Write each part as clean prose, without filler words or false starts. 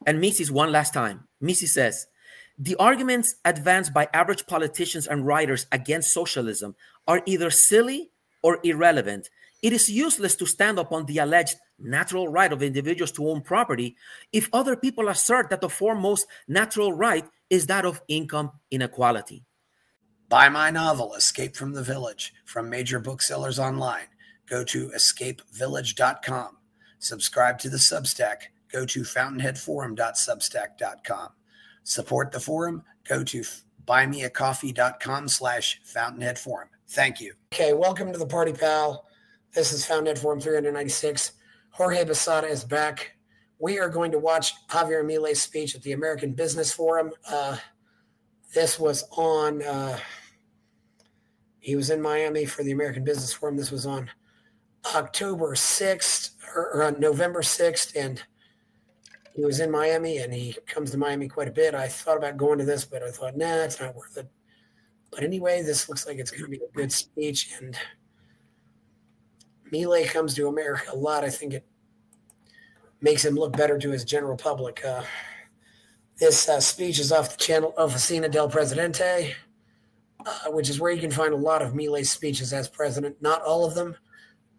And Mises, one last time. Mises says, the arguments advanced by average politicians and writers against socialism are either silly or irrelevant. It is useless to stand upon the alleged natural right of individuals to own property if other people assert that the foremost natural right is that of income inequality. Buy my novel, Escape from the Village, from major booksellers online. Go to escapevillage.com. Subscribe to the Substack. Go to fountainheadforum.substack.com. Support the forum. Go to buymeacoffee.com/fountainheadforum. Thank you. Okay, welcome to the party, pal. This is Fountainhead Forum 396. Jorge Basada is back. We are going to watch Javier Milei's speech at the American Business Forum. This was on, he was in Miami for the American Business Forum. This was on October 6th or on November 6th, and he was in Miami, and he comes to Miami quite a bit. I thought about going to this, but I thought, nah, it's not worth it. But anyway, this looks like it's going to be a good speech, and Milei comes to America a lot. I think it makes him look better to his general public. This speech is off the channel Oficina del Presidente, which is where you can find a lot of Milei's speeches as president. Not all of them,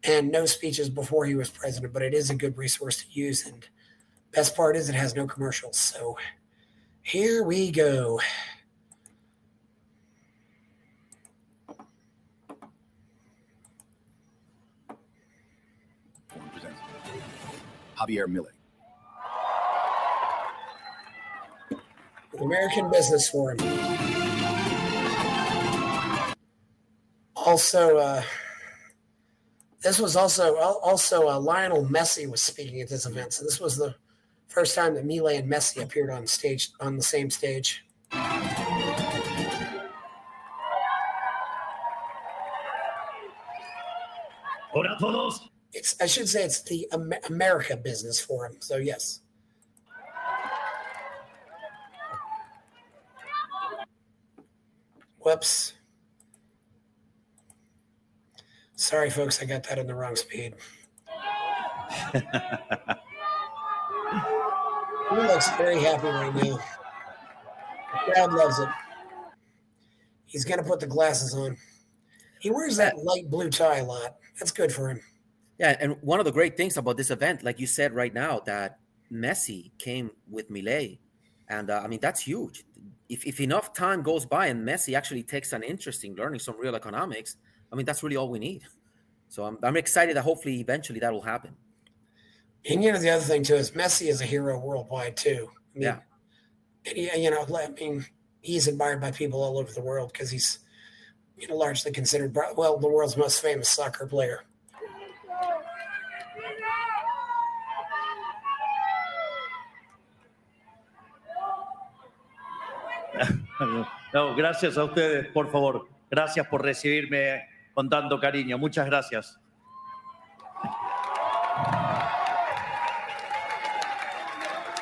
and no speeches before he was president, but it is a good resource to use. And best part is it has no commercials. So here we go. Javier Milei. American Business Forum. Also, this was also Lionel Messi was speaking at this event. So this was the first time that Milei and Messi appeared on stage, on the same stage. Hola todos. I should say it's the America Business Forum. So yes. Whoops. Sorry, folks, I got that in the wrong speed. He looks very happy right now. The crowd loves it. He's going to put the glasses on. He wears that light blue tie a lot. That's good for him. Yeah, and one of the great things about this event, like you said right now, that Messi came with Milei. And, I mean, that's huge. If enough time goes by and Messi actually takes an interest in learning some real economics, I mean, that's really all we need. So I'm excited that hopefully eventually that will happen. And, you know, the other thing, too, is Messi is a hero worldwide, too. I mean, yeah. And, you know, I mean, he's admired by people all over the world because he's, you know, largely considered, well, the world's most famous soccer player. No, gracias a ustedes, por favor. Gracias por recibirme con tanto cariño. Muchas gracias.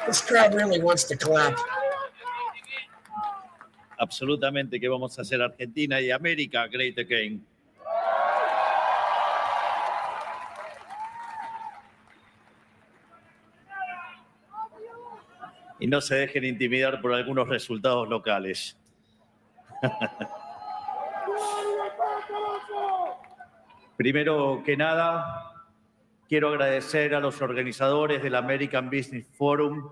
This crowd really wants to clap. Absolutamente que vamos a hacer Argentina y América great again. Y no se dejen intimidar por algunos resultados locales. Primero que nada, quiero agradecer a los organizadores del American Business Forum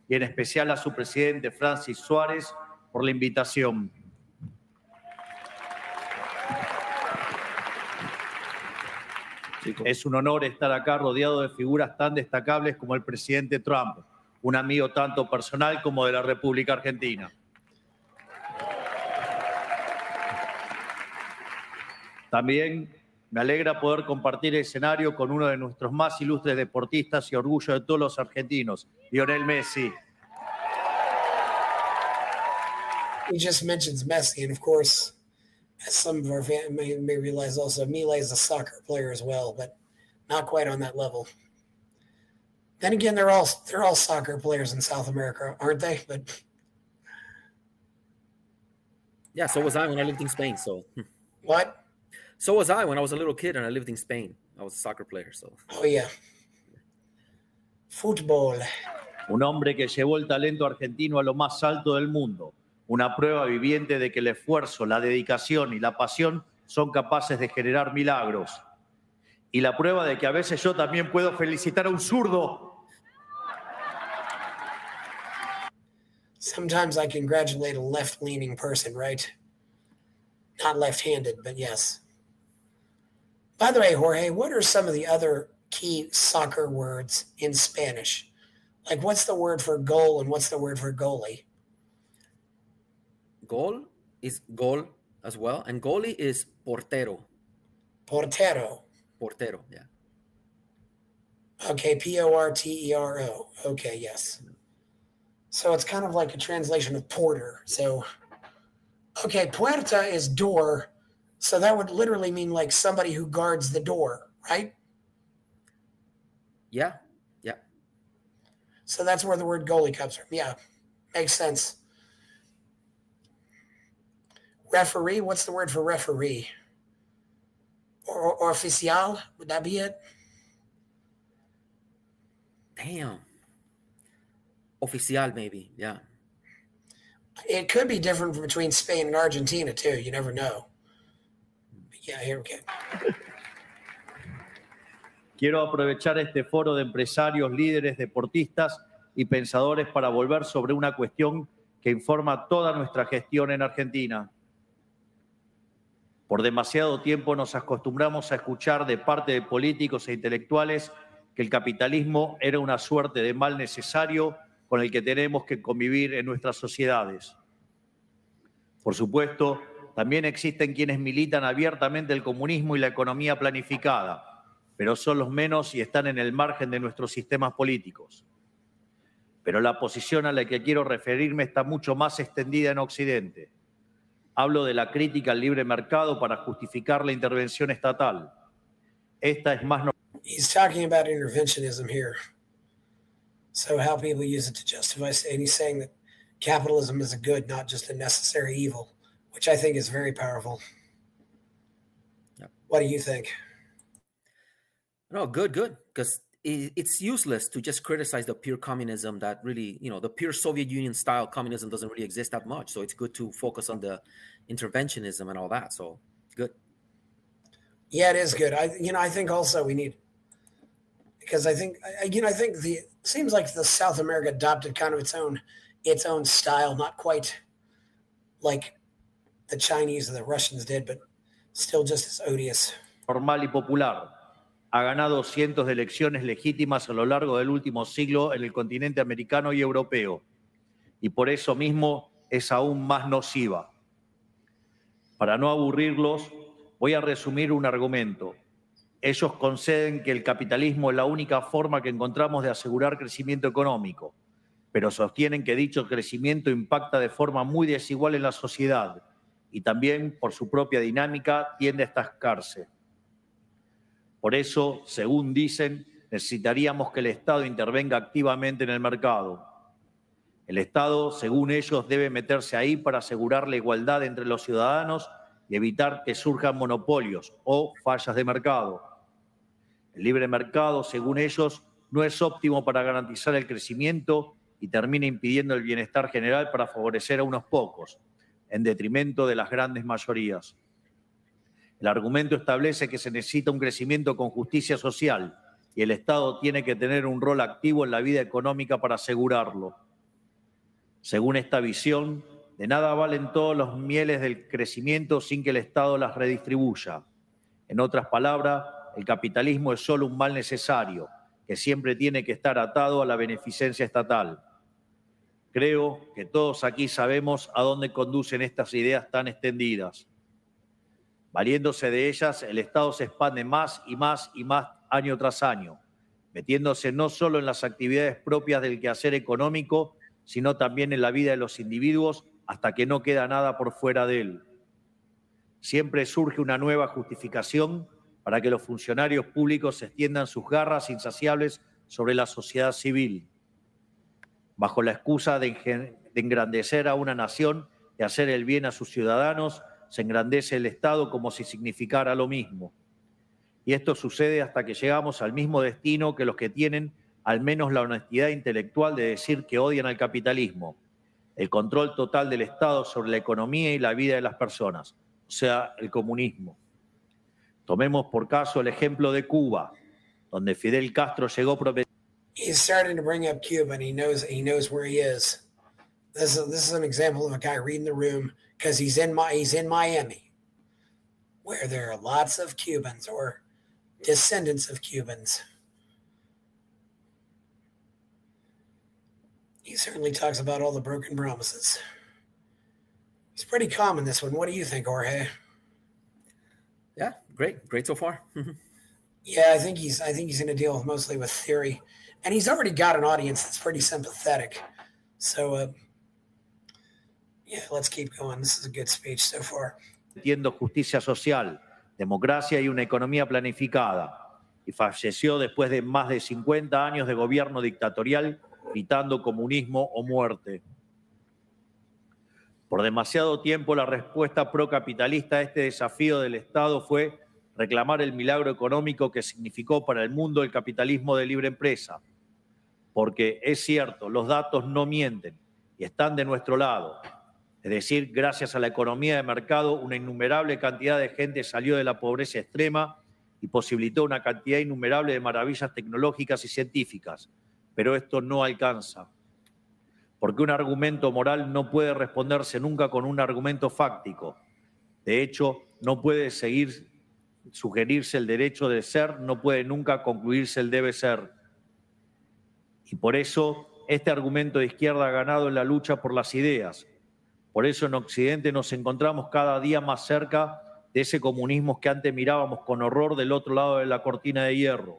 y en especial a su presidente Francis Suárez por la invitación. Es un honor estar acá rodeado de figuras tan destacables como el presidente Trump, un amigo tanto personal como de la República Argentina. También me alegra poder compartir el escenario con uno de nuestros más ilustres deportistas y orgullo de todos los argentinos, Lionel Messi. He just mentions Messi, and of course, as some of our fans may realize also, Milei is a soccer player as well, but not quite on that level. Then again, they're all soccer players in South America, aren't they? But yeah, so was I when I lived in Spain. So what? So was I when I was a little kid and I lived in Spain. I was a soccer player. So oh yeah, football. Un hombre que llevó el talento argentino a lo más alto del mundo. Una prueba viviente de que el esfuerzo, la dedicación y la pasión son capaces de generar milagros. Y la prueba de que a veces yo también puedo felicitar a un zurdo. Sometimes I congratulate a left-leaning person, right? Not left-handed, but yes. By the way, Jorge, what are some of the other key soccer words in Spanish? Like, what's the word for goal and what's the word for goalie? Goal is goal as well, and goalie is portero. Portero. Portero, yeah. Okay, Portero. Okay, yes. So it's kind of like a translation of porter. So, okay, puerta is door. So that would literally mean like somebody who guards the door, right? Yeah, yeah. So that's where the word goalie comes from. Yeah, makes sense. Referee, what's the word for referee? Or oficial, would that be it? Damn. Oficial, maybe, yeah. It could be different between Spain and Argentina, too. You never know. But yeah, here we go. Quiero aprovechar este foro de empresarios, líderes, deportistas y pensadores para volver sobre una cuestión que informa toda nuestra gestión en Argentina. Por demasiado tiempo nos acostumbramos a escuchar de parte de políticos e intelectuales que el capitalismo era una suerte de mal necesario con el que tenemos que convivir en nuestras sociedades. Por supuesto, también existen quienes militan abiertamente el comunismo y la economía planificada, pero son los menos y están en el margen de nuestros sistemas políticos. Pero la posición a la que quiero referirme está mucho más extendida en Occidente. Hablo de la crítica al libre mercado para justificar la intervención estatal. Esta es más... He's talking about interventionism here. So how people use it to justify, and he's saying that capitalism is a good, not just a necessary evil, which I think is very powerful. Yep. What do you think? No, good, because it's useless to just criticize the pure communism that really, the pure Soviet Union style communism doesn't really exist that much. So it's good to focus on the interventionism and all that. So good. Yeah, it is good. I think also we need, because I think seems like the South America adopted kind of its own style, not quite like the Chinese or the Russians did, but still just as odious. Normal y popular. Ha ganado cientos de elecciones legítimas a lo largo del último siglo en el continente americano y europeo, y por eso mismo es aún más nociva. Para no aburrirlos, voy a resumir un argumento. Ellos conceden que el capitalismo es la única forma que encontramos de asegurar crecimiento económico, pero sostienen que dicho crecimiento impacta de forma muy desigual en la sociedad y también, por su propia dinámica, tiende a estancarse. Por eso, según dicen, necesitaríamos que el Estado intervenga activamente en el mercado. El Estado, según ellos, debe meterse ahí para asegurar la igualdad entre los ciudadanos y evitar que surjan monopolios o fallas de mercado. El libre mercado, según ellos, no es óptimo para garantizar el crecimiento y termina impidiendo el bienestar general para favorecer a unos pocos, en detrimento de las grandes mayorías. El argumento establece que se necesita un crecimiento con justicia social y el Estado tiene que tener un rol activo en la vida económica para asegurarlo. Según esta visión, de nada valen todos los mieles del crecimiento sin que el Estado las redistribuya. En otras palabras, el capitalismo es solo un mal necesario, que siempre tiene que estar atado a la beneficencia estatal. Creo que todos aquí sabemos a dónde conducen estas ideas tan extendidas. Valiéndose de ellas, el Estado se expande más y más y más año tras año, metiéndose no solo en las actividades propias del quehacer económico, sino también en la vida de los individuos hasta que no queda nada por fuera de él. Siempre surge una nueva justificación para que los funcionarios públicos extiendan sus garras insaciables sobre la sociedad civil, bajo la excusa de engrandecer a una nación y hacer el bien a sus ciudadanos. Se engrandece el Estado como si significara lo mismo. Y esto sucede hasta que llegamos al mismo destino que los que tienen al menos la honestidad intelectual de decir que odian al capitalismo, el control total del Estado sobre la economía y la vida de las personas, o sea, el comunismo. Tomemos por caso el ejemplo de Cuba, donde Fidel Castro llegó prometiendo. He's starting to bring up Cuba, and he knows where he is. This is an example of a guy reading the room because he's in Miami, where there are lots of Cubans or descendants of Cubans. He certainly talks about all the broken promises. He's pretty calm in this one. What do you think, Jorge? Yeah, great so far. Yeah, I think he's going to deal mostly with theory, and he's already got an audience that's pretty sympathetic. So, yeah, let's keep going. This is a good speech so far. Entiendo justicia social, democracia y una economía planificada. Y falleció después de más de 50 años de gobierno dictatorial, gritando comunismo o muerte. Por demasiado tiempo la respuesta procapitalista a este desafío del Estado fue reclamar el milagro económico que significó para el mundo el capitalismo de libre empresa. Porque es cierto, los datos no mienten y están de nuestro lado. Es decir, gracias a la economía de mercado, una innumerable cantidad de gente salió de la pobreza extrema y posibilitó una cantidad innumerable de maravillas tecnológicas y científicas. Pero esto no alcanza. Porque un argumento moral no puede responderse nunca con un argumento fáctico. De hecho, no puede sugerirse el derecho de ser, no puede nunca concluirse el debe ser. Y por eso, este argumento de izquierda ha ganado en la lucha por las ideas. Por eso en Occidente nos encontramos cada día más cerca de ese comunismo que antes mirábamos con horror del otro lado de la cortina de hierro.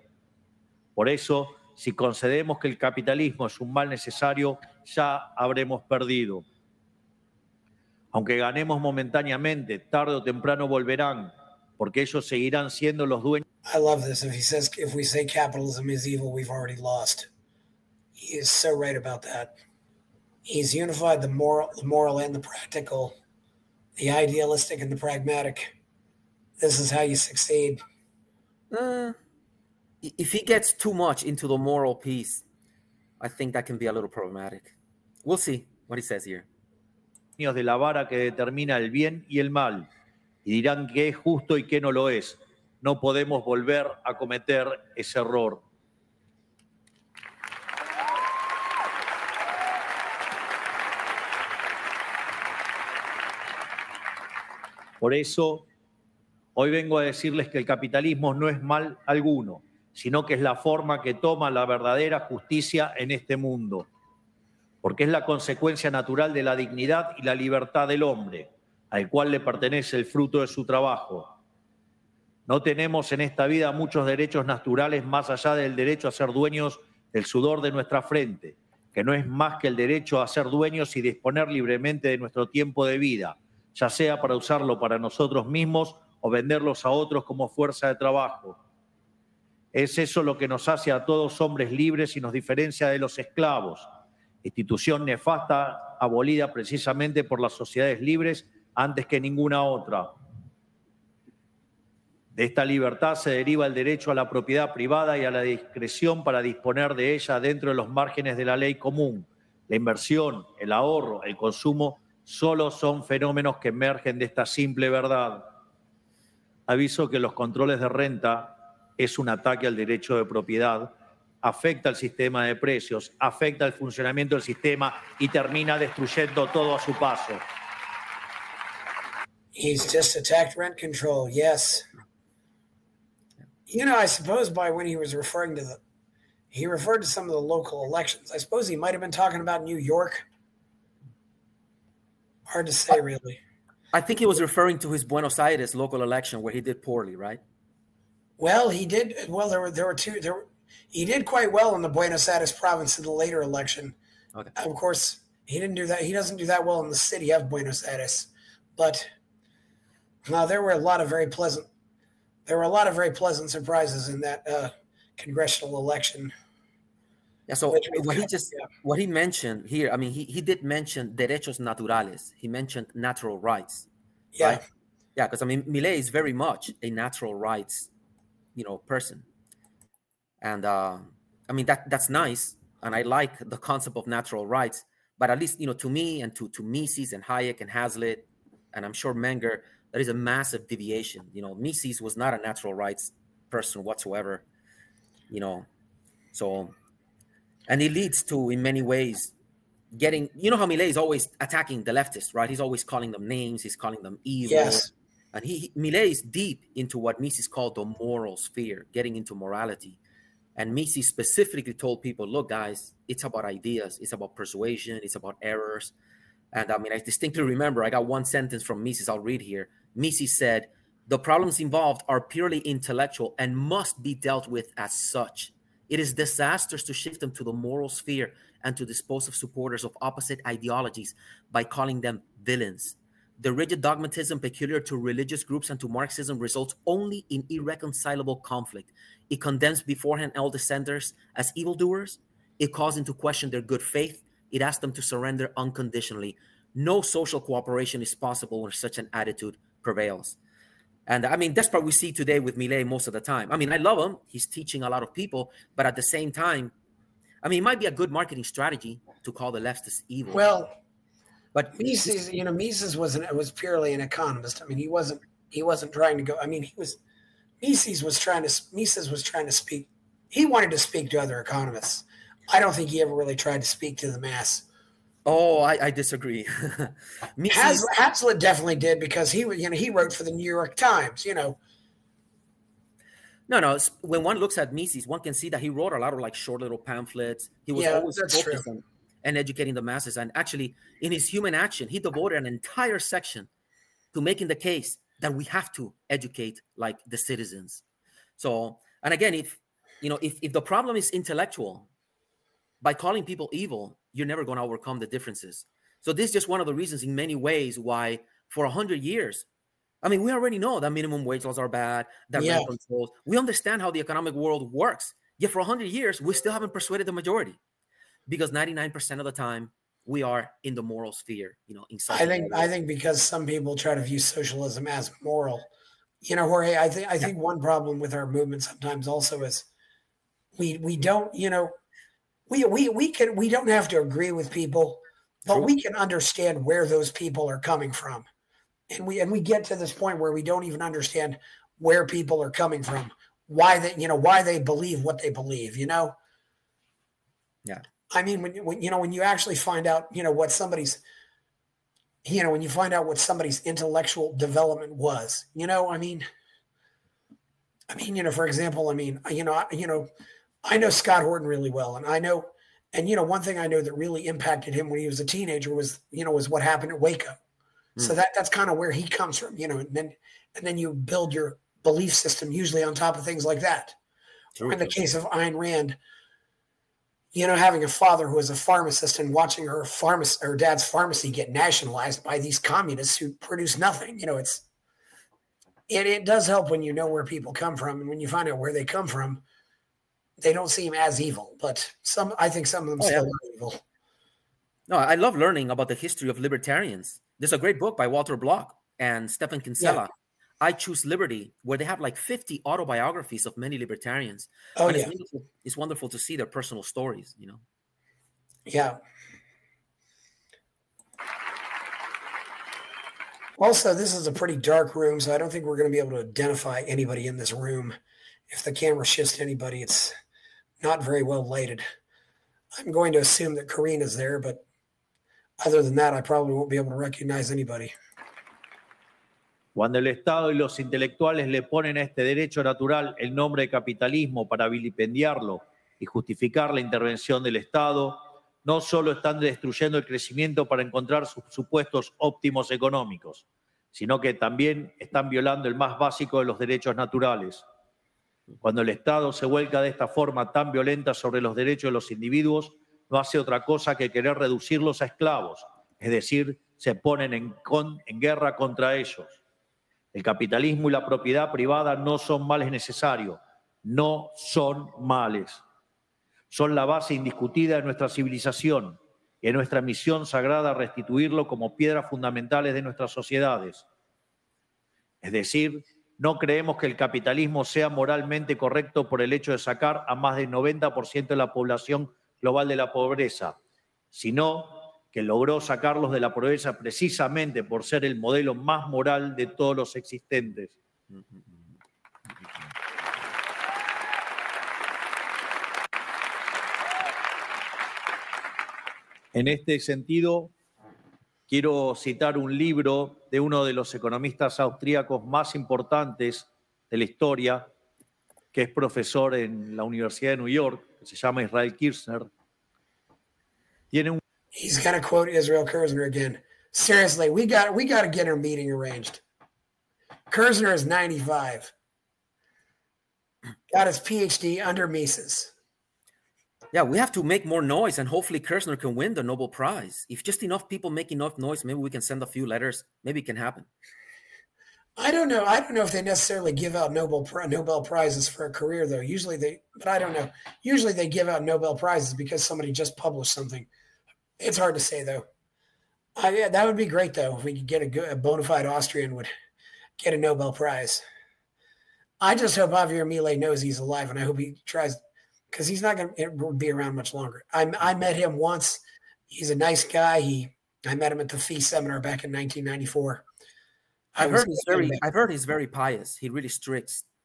Por eso, si concedemos que el capitalismo es un mal necesario, ya habremos perdido. Aunque ganemos momentáneamente, tarde o temprano volverán, porque ellos seguirán siendo los dueños. I love this. If we say capitalism is evil, we've already lost. He is so right about that. He's unified the moral and the practical, the idealistic and the pragmatic. This is how you succeed. If he gets too much into the moral piece, I think that can be a little problematic. We'll see what he says here. De la vara que determina el bien y el mal, y dirán qué es justo y qué no lo es. No podemos volver a cometer ese error. Por eso, hoy vengo a decirles que el capitalismo no es mal alguno, sino que es la forma que toma la verdadera justicia en este mundo, porque es la consecuencia natural de la dignidad y la libertad del hombre, al cual le pertenece el fruto de su trabajo. No tenemos en esta vida muchos derechos naturales más allá del derecho a ser dueños del sudor de nuestra frente, que no es más que el derecho a ser dueños y disponer libremente de nuestro tiempo de vida, ya sea para usarlo para nosotros mismos o venderlos a otros como fuerza de trabajo. Es eso lo que nos hace a todos hombres libres y nos diferencia de los esclavos, institución nefasta abolida precisamente por las sociedades libres antes que ninguna otra. De esta libertad se deriva el derecho a la propiedad privada y a la discreción para disponer de ella dentro de los márgenes de la ley común. La inversión, el ahorro, el consumo solo son fenómenos que emergen de esta simple verdad. Aviso que los controles de renta es un ataque al derecho de propiedad, afecta al sistema de precios, afecta al funcionamiento del sistema y termina destruyendo todo a su paso. He's just attacked rent control, yes. You know, I suppose by when he was referring to he referred to some of the local elections. I suppose he might have been talking about New York. Hard to say, really. I think he was referring to his Buenos Aires local election where he did poorly, right? Well, he did. Well, there were two. He did quite well in the Buenos Aires province in the later election. Okay. Of course, he didn't do that. He doesn't do that well in the city of Buenos Aires. But no, there were a lot of very pleasant surprises in that congressional election. Yeah. So what he mentioned here, I mean, he did mention derechos naturales. He mentioned natural rights. Yeah. Right? Yeah, because I mean, Milei is very much a natural rights, person, and I mean, that's nice, and I like the concept of natural rights. But at least, to me and to Mises and Hayek and Hazlitt, and I'm sure Menger, there is a massive deviation. Mises was not a natural rights person whatsoever. So, and it leads to, in many ways, getting, how Millet is always attacking the leftists, right? He's always calling them names. He's calling them evil. Yes. And Millet is deep into what Mises called the moral sphere, getting into morality. And Mises specifically told people, look, guys, it's about ideas. It's about persuasion. It's about errors. And I mean, I distinctly remember, I got one sentence from Mises I'll read here. Mises said, the problems involved are purely intellectual and must be dealt with as such. It is disastrous to shift them to the moral sphere and to dispose of supporters of opposite ideologies by calling them villains. The rigid dogmatism peculiar to religious groups and to Marxism results only in irreconcilable conflict. It condemns beforehand all dissenters as evildoers. It calls into question their good faith. It asks them to surrender unconditionally. No social cooperation is possible when such an attitude prevails. And I mean, that's what we see today with Millet most of the time. I mean, I love him. He's teaching a lot of people, but at the same time, I mean, it might be a good marketing strategy to call the leftists evil. Well, but Mises, Mises was purely an economist. I mean, he wasn't trying to go. I mean, Mises was trying to speak. He wanted to speak to other economists. I don't think he ever really tried to speak to the mass. Oh, I disagree. Hazlitt definitely did, because he wrote for the New York Times. No. When one looks at Mises, one can see that he wrote a lot of like short little pamphlets. He was always focused on and educating the masses. And actually, in his Human Action, he devoted an entire section to making the case that we have to educate like the citizens. So, and again, if the problem is intellectual, by calling people evil, you're never going to overcome the differences. So this is just one of the reasons in many ways why for 100 years, I mean, we already know that minimum wage laws are bad, that rent controls. We understand how the economic world works. Yet for 100 years, we still haven't persuaded the majority, because 99% of the time we are in the moral sphere. I think because some people try to view socialism as moral. Jorge, I think one problem with our movement sometimes also is we don't. We don't have to agree with people, but we can understand where those people are coming from. And we get to this point where we don't even understand where people are coming from, why they believe what they believe, Yeah. I mean, when you actually find out, what somebody's, when you find out what somebody's intellectual development was, for example, I know Scott Horton really well, and one thing I know that really impacted him when he was a teenager was what happened at Waco. So that's kind of where he comes from, and then you build your belief system usually on top of things like that. True. In the case of Ayn Rand, having a father who was a pharmacist and watching her dad's pharmacy get nationalized by these communists who produce nothing, it does help when you know where people come from, and when you find out where they come from, they don't seem as evil, but I think some of them still are evil. No, I love learning about the history of libertarians. There's a great book by Walter Block and Stephen Kinsella, I Choose Liberty, where they have like 50 autobiographies of many libertarians. And it's wonderful to see their personal stories, Yeah. Also, this is a pretty dark room, so I don't think we're going to be able to identify anybody in this room. If the camera shifts to anybody, it's not very well lighted. I'm going to assume that Karina's there, but other than that, I probably won't be able to recognize anybody. Cuando el Estado y los intelectuales le ponen a este derecho natural el nombre de capitalismo para vilipendiarlo y justificar la intervención del Estado, no solo están destruyendo el crecimiento para encontrar sus supuestos óptimos económicos, sino que también están violando el más básico de los derechos naturales. Cuando el Estado se vuelca de esta forma tan violenta sobre los derechos de los individuos, no hace otra cosa que querer reducirlos a esclavos, es decir, se ponen en guerra contra ellos. El capitalismo y la propiedad privada no son males necesarios, no son males. Son la base indiscutida de nuestra civilización y de nuestra misión sagrada restituirlo como piedras fundamentales de nuestras sociedades. Es decir, no creemos que el capitalismo sea moralmente correcto por el hecho de sacar a más del 90% de la población global de la pobreza, sino que logró sacarlos de la pobreza precisamente por ser el modelo más moral de todos los existentes. En este sentido, quiero citar un libro de uno de los economistas austríacos más importantes de la historia, que es profesor en la Universidad de New York, que se llama Israel Kirzner. Tiene un He's going to quote Israel Kirzner again. Seriously, we got to get our meeting arranged. Kirzner is 95. Got his PhD under Mises. Yeah, we have to make more noise, and hopefully Kirzner can win the Nobel Prize. If just enough people make enough noise, maybe we can send a few letters. Maybe it can happen. I don't know. I don't know if they necessarily give out Nobel Prizes for a career, though. But I don't know. Usually they give out Nobel Prizes because somebody just published something. It's hard to say, though. Yeah, that would be great, though, if we could get a bona fide Austrian would get a Nobel Prize. I just hope Javier Milei knows he's alive, and I hope he tries, because he's not going to be around much longer. I met him once. He's a nice guy. I met him at the FEE seminar back in 1994. I've heard he's very pious. He really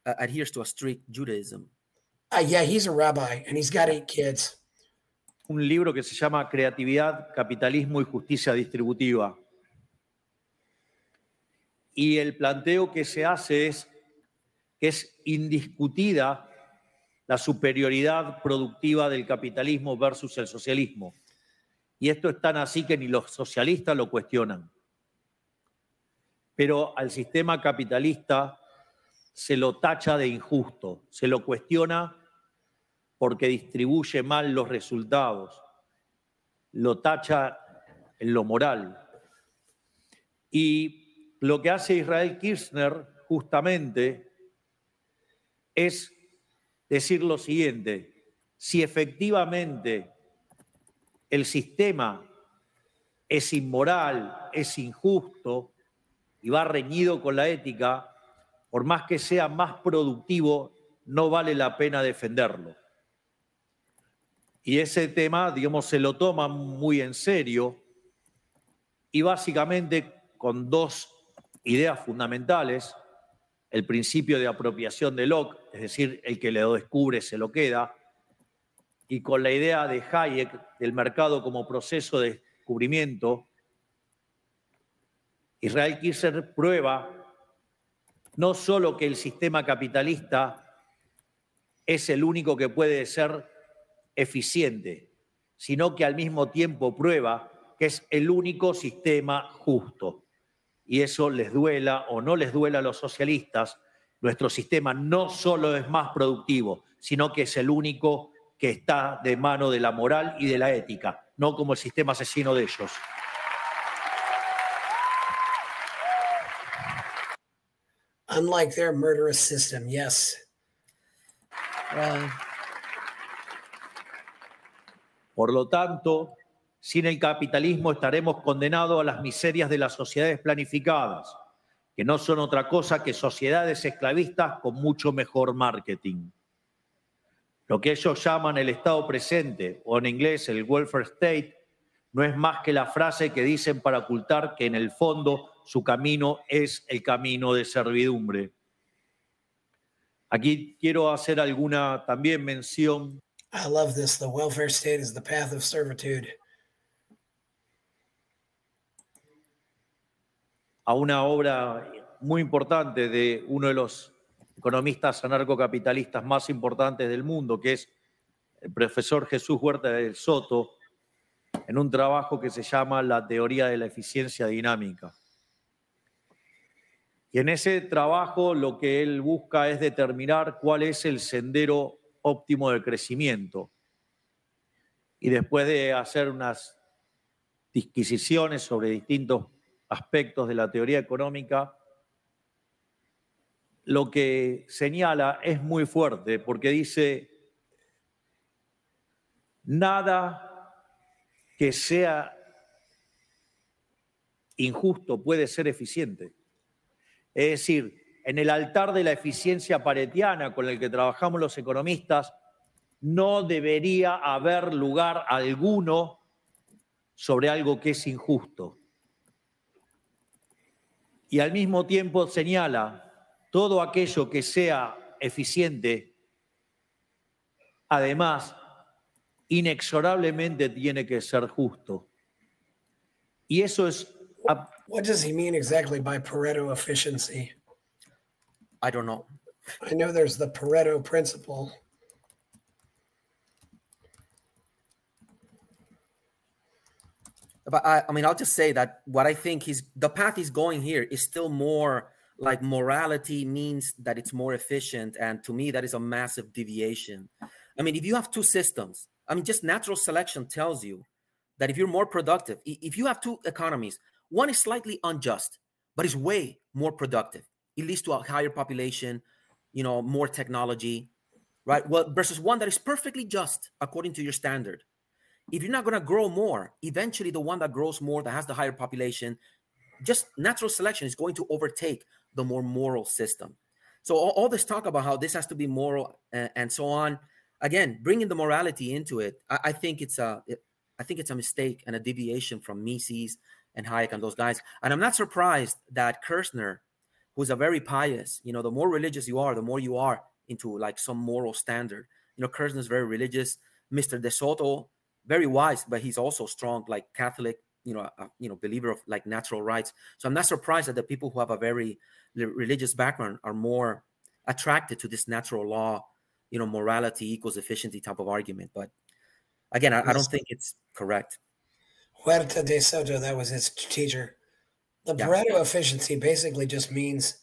adheres to a strict Judaism. Yeah, he's a rabbi, and he's got 8 kids. Un libro que se llama Creatividad, Capitalismo y Justicia Distributiva. Y el planteo que se hace es que es indiscutida la superioridad productiva del capitalismo versus el socialismo. Y esto es tan así que ni los socialistas lo cuestionan. Pero al sistema capitalista se lo tacha de injusto, se lo cuestiona porque distribuye mal los resultados, lo tacha en lo moral. Y lo que hace Israel Kirzner justamente es decir lo siguiente: si efectivamente el sistema es inmoral, es injusto y va reñido con la ética, por más que sea más productivo, no vale la pena defenderlo. Y ese tema, digamos, se lo toma muy en serio y básicamente con 2 ideas fundamentales: el principio de apropiación de Locke, es decir, el que lo descubre se lo queda, y con la idea de Hayek del mercado como proceso de descubrimiento. Israel Kirzner prueba no solo que el sistema capitalista es el único que puede ser eficiente, sino que al mismo tiempo prueba que es el único sistema justo. Y eso les duela o no les duela a los socialistas, nuestro sistema no solo es más productivo, sino que es el único que está de mano de la moral y de la ética, no como el sistema asesino de ellos. Unlike their murderous system, yes. Por lo tanto, sin el capitalismo estaremos condenados a las miserias de las sociedades planificadas, que no son otra cosa que sociedades esclavistas con mucho mejor marketing. Lo que ellos llaman el Estado presente, o en inglés el welfare state, no es más que la frase que dicen para ocultar que en el fondo su camino es el camino de servidumbre. Aquí quiero hacer alguna también mención. I love this. The welfare state is the path of servitude. A una obra muy importante de uno de los economistas anarcocapitalistas más importantes del mundo, que es el profesor Jesús Huerta del Soto, en un trabajo que se llama La teoría de la eficiencia dinámica. Y en ese trabajo lo que él busca es determinar cuál es el sendero óptimo de crecimiento. Y después de hacer unas disquisiciones sobre distintos aspectos de la teoría económica, lo que señala es muy fuerte, porque dice: nada que sea injusto puede ser eficiente. Es decir, en el altar de la eficiencia paretiana con el que trabajamos los economistas, no debería haber lugar alguno sobre algo que es injusto. Y al mismo tiempo señala todo aquello que sea eficiente, además, inexorablemente tiene que ser justo. Y eso es... What does he mean exactly by Pareto efficiency? I don't know. I know there's the Pareto principle. But I mean, I'll just say that what I think the path he's going here is still more like morality means that it's more efficient. And to me, that is a massive deviation. I mean, if you have two systems, I mean, just natural selection tells you that if you're more productive, if you have two economies, one is slightly unjust, but is way more productive. It leads to a higher population, more technology, right? Well, versus one that is perfectly just according to your standard. If you're not going to grow more, eventually the one that grows more, that has the higher population, just natural selection is going to overtake the more moral system. So all this talk about how this has to be moral and so on, again, bringing the morality into it, I think it's a mistake and a deviation from Mises and Hayek and those guys. And I'm not surprised that Kirchner, who's a very pious, the more religious you are, the more you are into like some moral standard. Kirchner's very religious. Mr. De Soto, very wise, but he's also strong, like Catholic, believer of like natural rights. So I'm not surprised that the people who have a very religious background are more attracted to this natural law, morality equals efficiency type of argument. But again, I don't think it's correct. Huerta de Soto, that was his teacher. The Pareto efficiency basically just means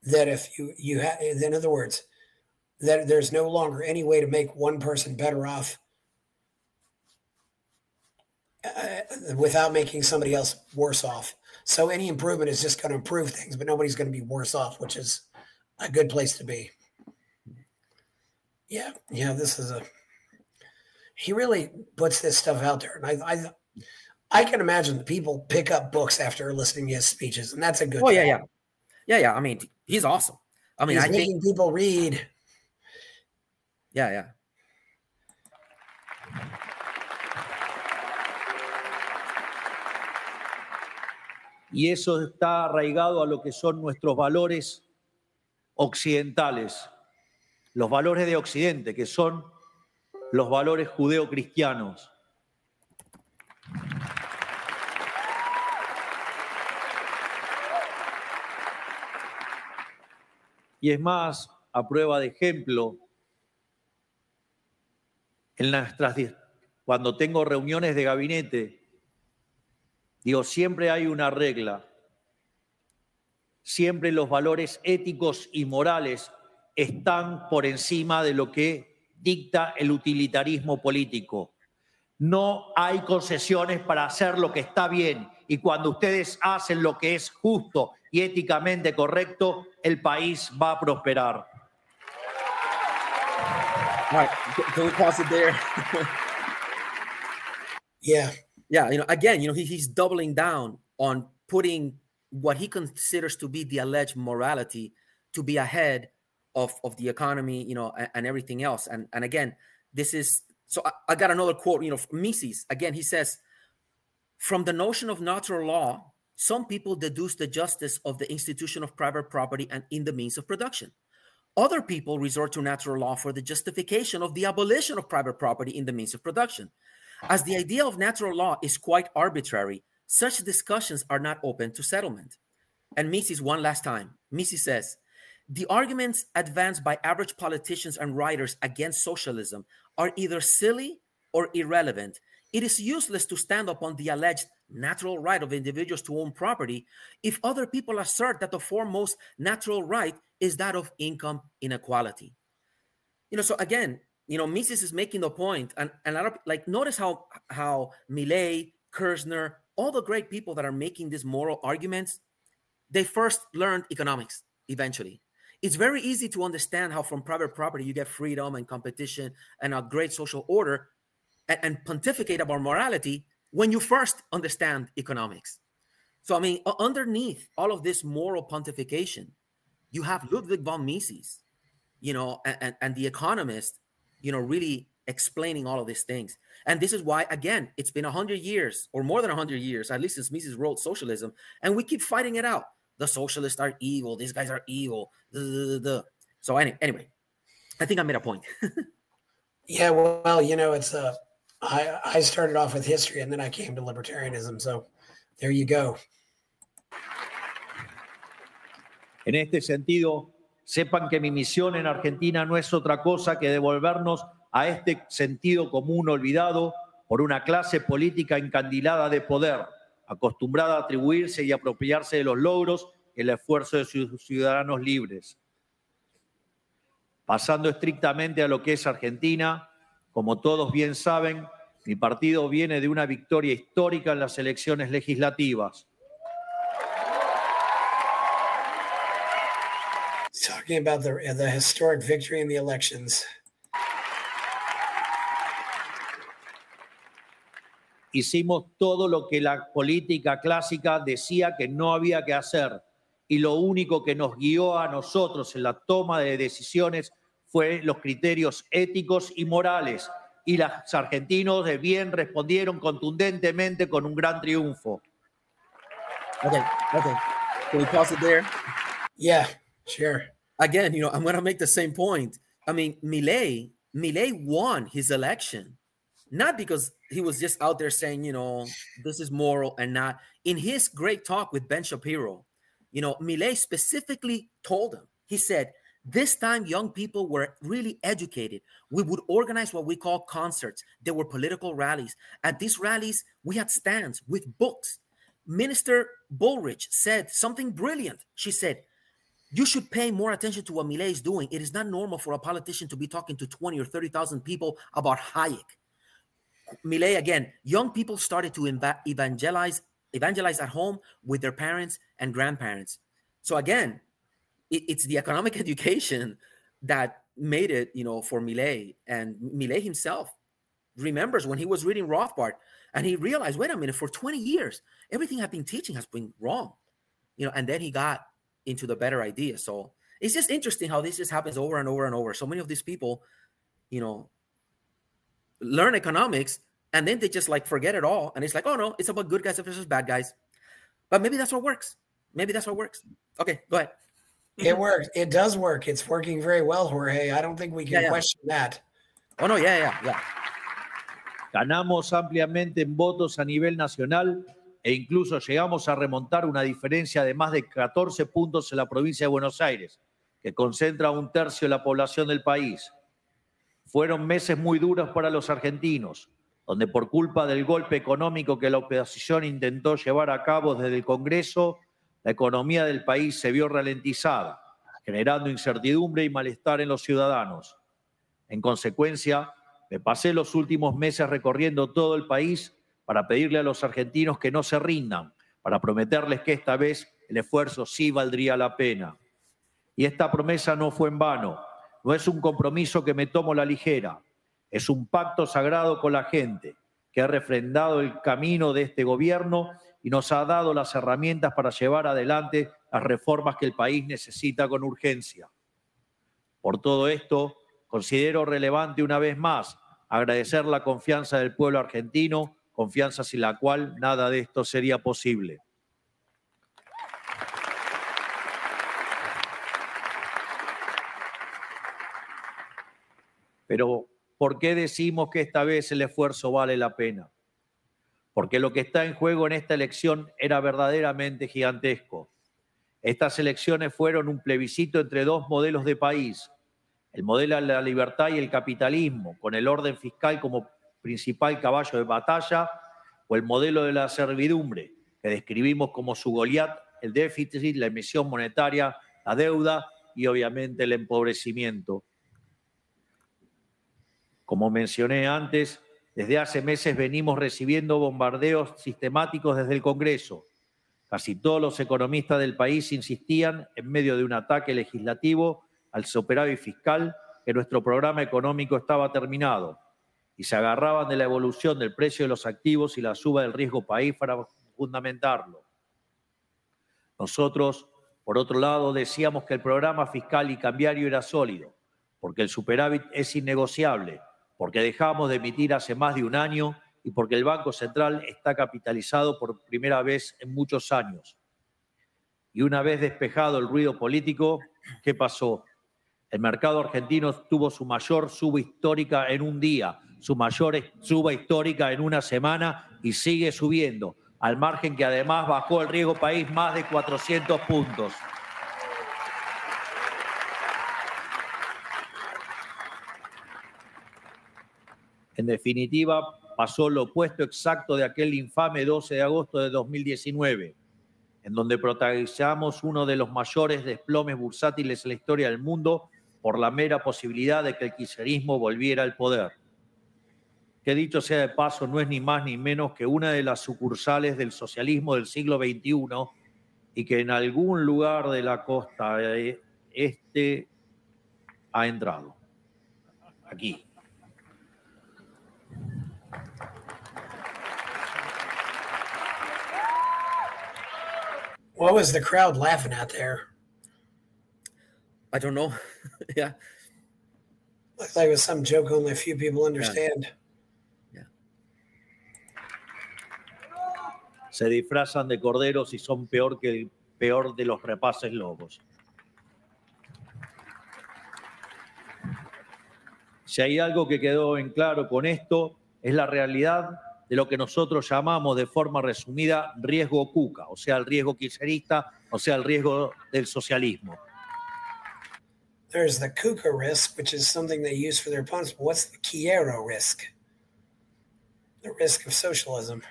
that if you have, in other words, that there's no longer any way to make one person better off without making somebody else worse off. So any improvement is just going to improve things, but nobody's going to be worse off, which is a good place to be. Yeah, he really puts this stuff out there. And I can imagine the people pick up books after listening to his speeches, and that's a good thing. Yeah. I mean, he's awesome. I mean, he's making people read. Yeah. Y eso está arraigado a lo que son nuestros valores occidentales, los valores de Occidente, que son los valores judeocristianos. Y es más, a prueba de ejemplo, cuando tengo reuniones de gabinete, digo, siempre hay una regla. Siempre los valores éticos y morales están por encima de lo que dicta el utilitarismo político. No hay concesiones para hacer lo que está bien. Y cuando ustedes hacen lo que es justo y éticamente correcto, el país va a prosperar. All right, can we pause it there? Yeah. Yeah, again, he's doubling down on putting what he considers to be the alleged morality to be ahead of the economy, and everything else. And again, this is, so I got another quote, from Mises. Again, he says, from the notion of natural law, some people deduce the justice of the institution of private property and in the means of production. Other people resort to natural law for the justification of the abolition of private property in the means of production. As the idea of natural law is quite arbitrary, such discussions are not open to settlement. And Mises, one last time, Mises says, the arguments advanced by average politicians and writers against socialism are either silly or irrelevant. It is useless to stand upon the alleged natural right of individuals to own property if other people assert that the foremost natural right is that of income inequality. So again, Mises is making the point, and a lot of, like, notice how Millet, Kirchner, all the great people that are making these moral arguments, they first learned economics eventually. It's very easy to understand how from private property you get freedom and competition and a great social order and pontificate about morality when you first understand economics. So, I mean, underneath all of this moral pontification, you have Ludwig von Mises, and The Economist, really explaining all of these things. And this is why, again, it's been 100 years or more than 100 years, at least since Mises wrote Socialism, and we keep fighting it out. The socialists are evil. These guys are evil. So anyway, I think I made a point. Yeah, well, it's I started off with history and then I came to libertarianism. So there you go. En este sentido, sepan que mi misión en Argentina no es otra cosa que devolvernos a este sentido común olvidado por una clase política encandilada de poder, acostumbrada a atribuirse y apropiarse de los logros y el esfuerzo de sus ciudadanos libres. Pasando estrictamente a lo que es Argentina, como todos bien saben, mi partido viene de una victoria histórica en las elecciones legislativas. Talking about the historic victory in the elections. Hicimos todo lo que la política clásica decía que no había que hacer, y lo único que nos guió a nosotros en la toma de decisiones fue los criterios éticos y morales, y los argentinos de bien respondieron contundentemente con un gran triunfo. Okay. Can we pause it there? Yeah, sure. Again, I'm going to make the same point. I mean, Milei won his election, not because he was just out there saying, this is moral and not. In his great talk with Ben Shapiro, Milei specifically told him, he said, this time young people were really educated. We would organize what we call concerts. There were political rallies. At these rallies, we had stands with books. Minister Bullrich said something brilliant. She said, you should pay more attention to what Milei is doing. It is not normal for a politician to be talking to 20 or 30,000 people about Hayek. Milei, again, young people started to evangelize at home with their parents and grandparents. So again, it's the economic education that made it, for Milei. And Milei himself remembers when he was reading Rothbard and he realized, wait a minute, for 20 years, everything I've been teaching has been wrong, and then he got into the better idea. So it's just interesting how this just happens over and over and over. So many of these people, learn economics and then they just forget it all. And it's like, oh no, it's about good guys versus bad guys. But maybe that's what works. Okay, go ahead. It works. It does work. It's working very well, Jorge. I don't think we can question that. Oh no, yeah. Ganamos ampliamente en votos a nivel nacional e incluso llegamos a remontar una diferencia de más de 14 puntos en la provincia de Buenos Aires, que concentra un tercio de la población del país. Fueron meses muy duros para los argentinos, donde por culpa del golpe económico que la oposición intentó llevar a cabo desde el Congreso, la economía del país se vio ralentizada, generando incertidumbre y malestar en los ciudadanos. En consecuencia, me pasé los últimos meses recorriendo todo el país para pedirle a los argentinos que no se rindan, para prometerles que esta vez el esfuerzo sí valdría la pena. Y esta promesa no fue en vano, no es un compromiso que me tomo a la ligera, es un pacto sagrado con la gente que ha refrendado el camino de este gobierno y nos ha dado las herramientas para llevar adelante las reformas que el país necesita con urgencia. Por todo esto, considero relevante una vez más agradecer la confianza del pueblo argentino, confianza sin la cual nada de esto sería posible. Pero, ¿por qué decimos que esta vez el esfuerzo vale la pena? Porque lo que está en juego en esta elección era verdaderamente gigantesco. Estas elecciones fueron un plebiscito entre dos modelos de país, el modelo de la libertad y el capitalismo, con el orden fiscal como principal caballo de batalla, o el modelo de la servidumbre, que describimos como su Goliat, el déficit, la emisión monetaria, la deuda y obviamente el empobrecimiento. Como mencioné antes, desde hace meses venimos recibiendo bombardeos sistemáticos desde el Congreso. Casi todos los economistas del país insistían, en medio de un ataque legislativo al superávit fiscal, que nuestro programa económico estaba terminado, y se agarraban de la evolución del precio de los activos y la suba del riesgo país para fundamentarlo. Nosotros Por otro lado, decíamos que el programa fiscal y cambiario era sólido, porque el superávit es innegociable, porque dejamos de emitir hace más de un año y porque el Banco Central está capitalizado por primera vez en muchos años. Y una vez despejado el ruido político, ¿qué pasó? El mercado argentino tuvo su mayor suba histórica en un día, su mayor suba histórica en una semana y sigue subiendo, al margen que además bajó el riesgo país más de 400 puntos. En definitiva, pasó lo opuesto exacto de aquel infame 12 de agosto de 2019, en donde protagonizamos uno de los mayores desplomes bursátiles en la historia del mundo por la mera posibilidad de que el kirchnerismo volviera al poder. Que dicho sea de paso, no es ni más ni menos que una de las sucursales del socialismo del siglo XXI y que en algún lugar de la costa este ha entrado. Aquí. What was the crowd laughing at there? I don't know. Yeah. Looked like it was some joke only a few people understand. Yeah. Se disfrazan de corderos y son peor que el peor de los rapaces lobos. Si hay algo que quedó en claro con esto, es la realidad de lo que nosotros llamamos de forma resumida riesgo Cuca, o sea, el riesgo kirchnerista, o sea, el riesgo del socialismo. There's the Kuka risk, which is something they use for their opponents. But what's the Quiero risk? The risk of socialism.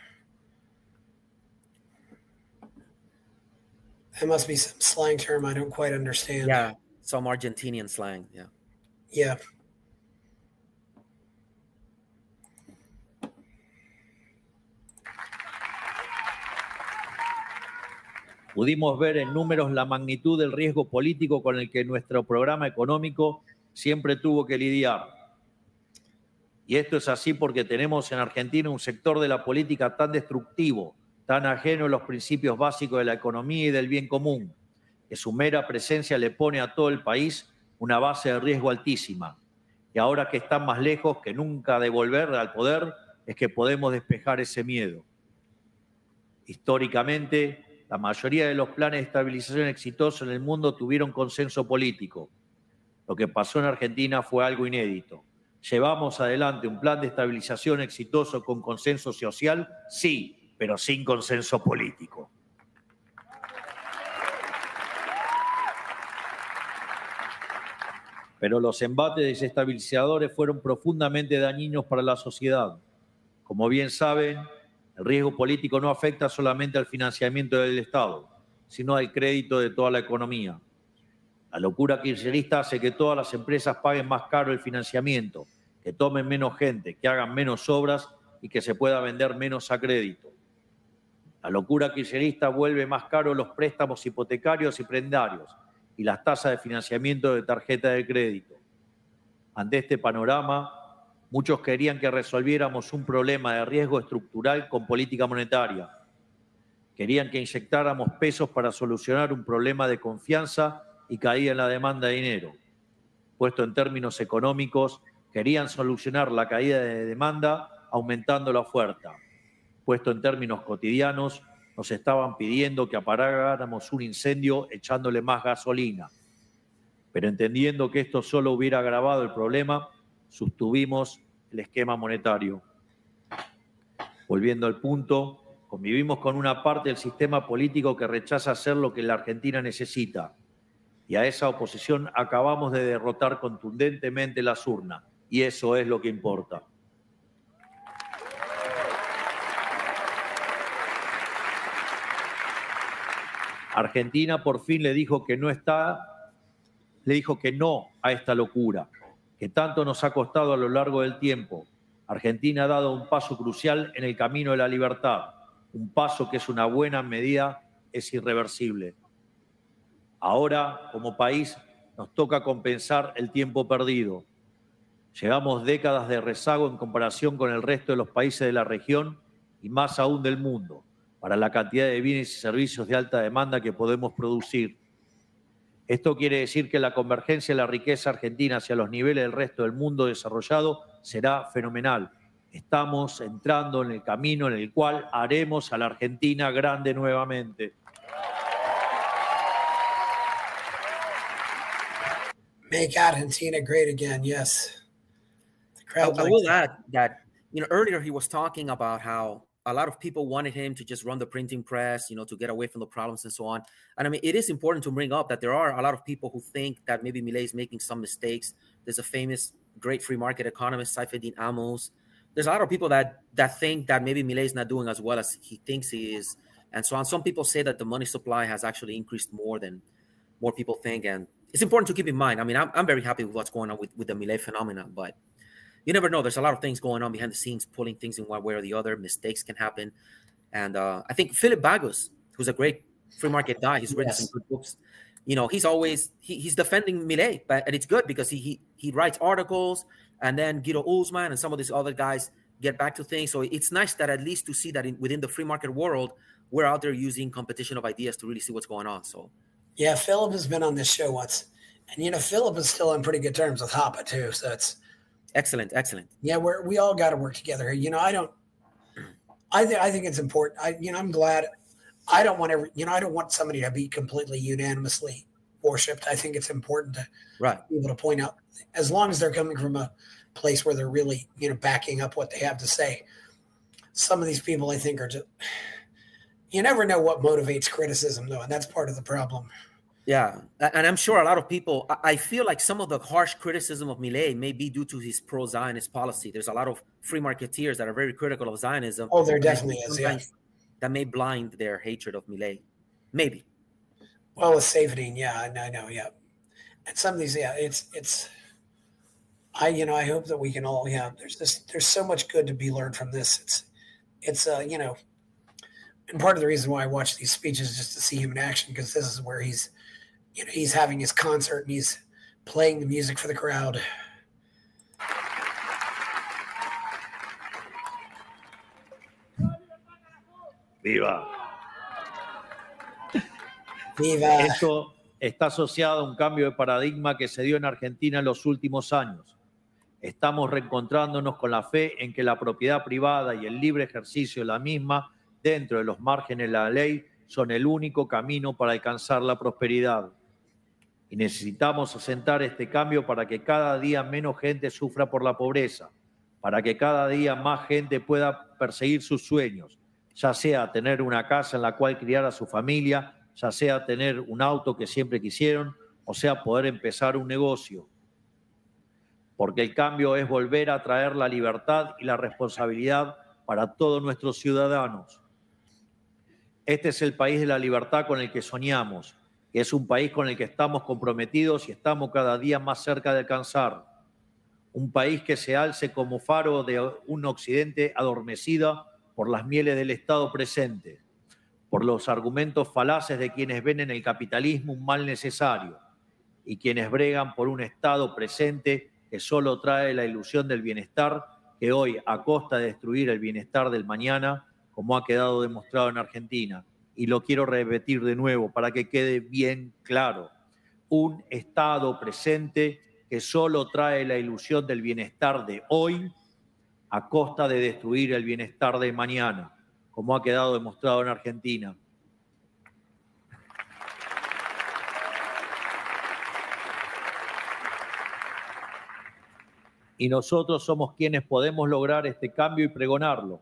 That must be some slang term I don't quite understand. Yeah, some Argentinian slang, yeah. Yeah. Pudimos ver en números la magnitud del riesgo político con el que nuestro programa económico siempre tuvo que lidiar. Y esto es así porque tenemos en Argentina un sector de la política tan destructivo, tan ajeno a los principios básicos de la economía y del bien común, que su mera presencia le pone a todo el país una base de riesgo altísima. Y ahora que están más lejos que nunca de volver al poder, es que podemos despejar ese miedo. Históricamente, la mayoría de los planes de estabilización exitosos en el mundo tuvieron consenso político. Lo que pasó en Argentina fue algo inédito. ¿Llevamos adelante un plan de estabilización exitoso con consenso social? Sí, pero sin consenso político. Pero los embates desestabilizadores fueron profundamente dañinos para la sociedad. Como bien saben, el riesgo político no afecta solamente al financiamiento del Estado, sino al crédito de toda la economía. La locura kirchnerista hace que todas las empresas paguen más caro el financiamiento, que tomen menos gente, que hagan menos obras y que se pueda vender menos a crédito. La locura kirchnerista vuelve más caro los préstamos hipotecarios y prendarios y las tasas de financiamiento de tarjeta de crédito. Ante este panorama, muchos querían que resolviéramos un problema de riesgo estructural con política monetaria. Querían que inyectáramos pesos para solucionar un problema de confianza y caída en la demanda de dinero. Puesto en términos económicos, querían solucionar la caída de demanda aumentando la oferta. Puesto en términos cotidianos, nos estaban pidiendo que apagáramos un incendio echándole más gasolina. Pero entendiendo que esto solo hubiera agravado el problema, sostuvimos el esquema monetario. Volviendo al punto, convivimos con una parte del sistema político que rechaza hacer lo que la Argentina necesita. Y a esa oposición acabamos de derrotar contundentemente las urnas. Y eso es lo que importa. Argentina por fin le dijo que no a esta locura, que tanto nos ha costado a lo largo del tiempo. Argentina ha dado un paso crucial en el camino de la libertad, un paso que es una buena medida, es irreversible. Ahora, como país, nos toca compensar el tiempo perdido. Llevamos décadas de rezago en comparación con el resto de los países de la región y más aún del mundo, para la cantidad de bienes y servicios de alta demanda que podemos producir. Esto quiere decir que la convergencia de la riqueza argentina hacia los niveles del resto del mundo desarrollado será fenomenal. Estamos entrando en el camino en el cual haremos a la Argentina grande nuevamente. Make Argentina great again, yes. The crowd I likes will it. add that, earlier he was talking about how a lot of people wanted him to just run the printing press, to get away from the problems and so on. And I mean, it is important to bring up that there are a lot of people who think that maybe Milei is making some mistakes. There's a famous, great free market economist, Saifedean Ammous. There's a lot of people that think that maybe Milei is not doing as well as he thinks he is, and so on. Some people say that the money supply has actually increased more than more people think, and it's important to keep in mind. I mean, I'm very happy with what's going on with the Milei phenomenon, but you never know. There's a lot of things going on behind the scenes, pulling things in one way or the other. Mistakes can happen. And I think Philip Bagos, who's a great free market guy, he's written some good books. He's always he's defending Milei, and it's good because he writes articles, and then Guido Ulzman and some of these other guys get back to things. So it's nice that at least to see that within the free market world, we're out there using competition of ideas to really see what's going on. So yeah, Philip has been on this show once, and Philip is still on pretty good terms with Hoppe too. So that's excellent. Yeah, we all got to work together. I think it's important. I'm glad. I don't want somebody to be completely unanimously worshipped. I think it's important to be able to point out, as long as they're coming from a place where they're really, backing up what they have to say. Some of these people, I think, are just, you never know what motivates criticism, though, and that's part of the problem. Yeah, and I'm sure a lot of people, I feel like some of the harsh criticism of Milei may be due to his pro-Zionist policy. There's a lot of free marketeers that are very critical of Zionism. Oh, there definitely is, yeah. That may blind their hatred of Milei. Maybe. Well, with Saifedean, yeah, I know, yeah. And some of these, yeah, I hope that we can all, there's so much good to be learned from this. It's and part of the reason why I watch these speeches is just to see him in action, because this is where he's having his concert and he's playing the music for the crowd. ¡Viva! ¡Viva! Esto está asociado a un cambio de paradigma que se dio en Argentina en los últimos años. Estamos reencontrándonos con la fe en que la propiedad privada y el libre ejercicio de la misma, dentro de los márgenes de la ley, son el único camino para alcanzar la prosperidad. Y necesitamos asentar este cambio para que cada día menos gente sufra por la pobreza, para que cada día más gente pueda perseguir sus sueños, ya sea tener una casa en la cual criar a su familia, ya sea tener un auto que siempre quisieron, o sea poder empezar un negocio. Porque el cambio es volver a traer la libertad y la responsabilidad para todos nuestros ciudadanos. Este es el país de la libertad con el que soñamos, que es un país con el que estamos comprometidos y estamos cada día más cerca de alcanzar. Un país que se alce como faro de un occidente adormecido por las mieles del Estado presente, por los argumentos falaces de quienes ven en el capitalismo un mal necesario y quienes bregan por un Estado presente que solo trae la ilusión del bienestar, que hoy, a costa de destruir el bienestar del mañana, como ha quedado demostrado en Argentina. Y lo quiero repetir de nuevo para que quede bien claro. Un Estado presente que solo trae la ilusión del bienestar de hoy a costa de destruir el bienestar de mañana, como ha quedado demostrado en Argentina. Y nosotros somos quienes podemos lograr este cambio y pregonarlo,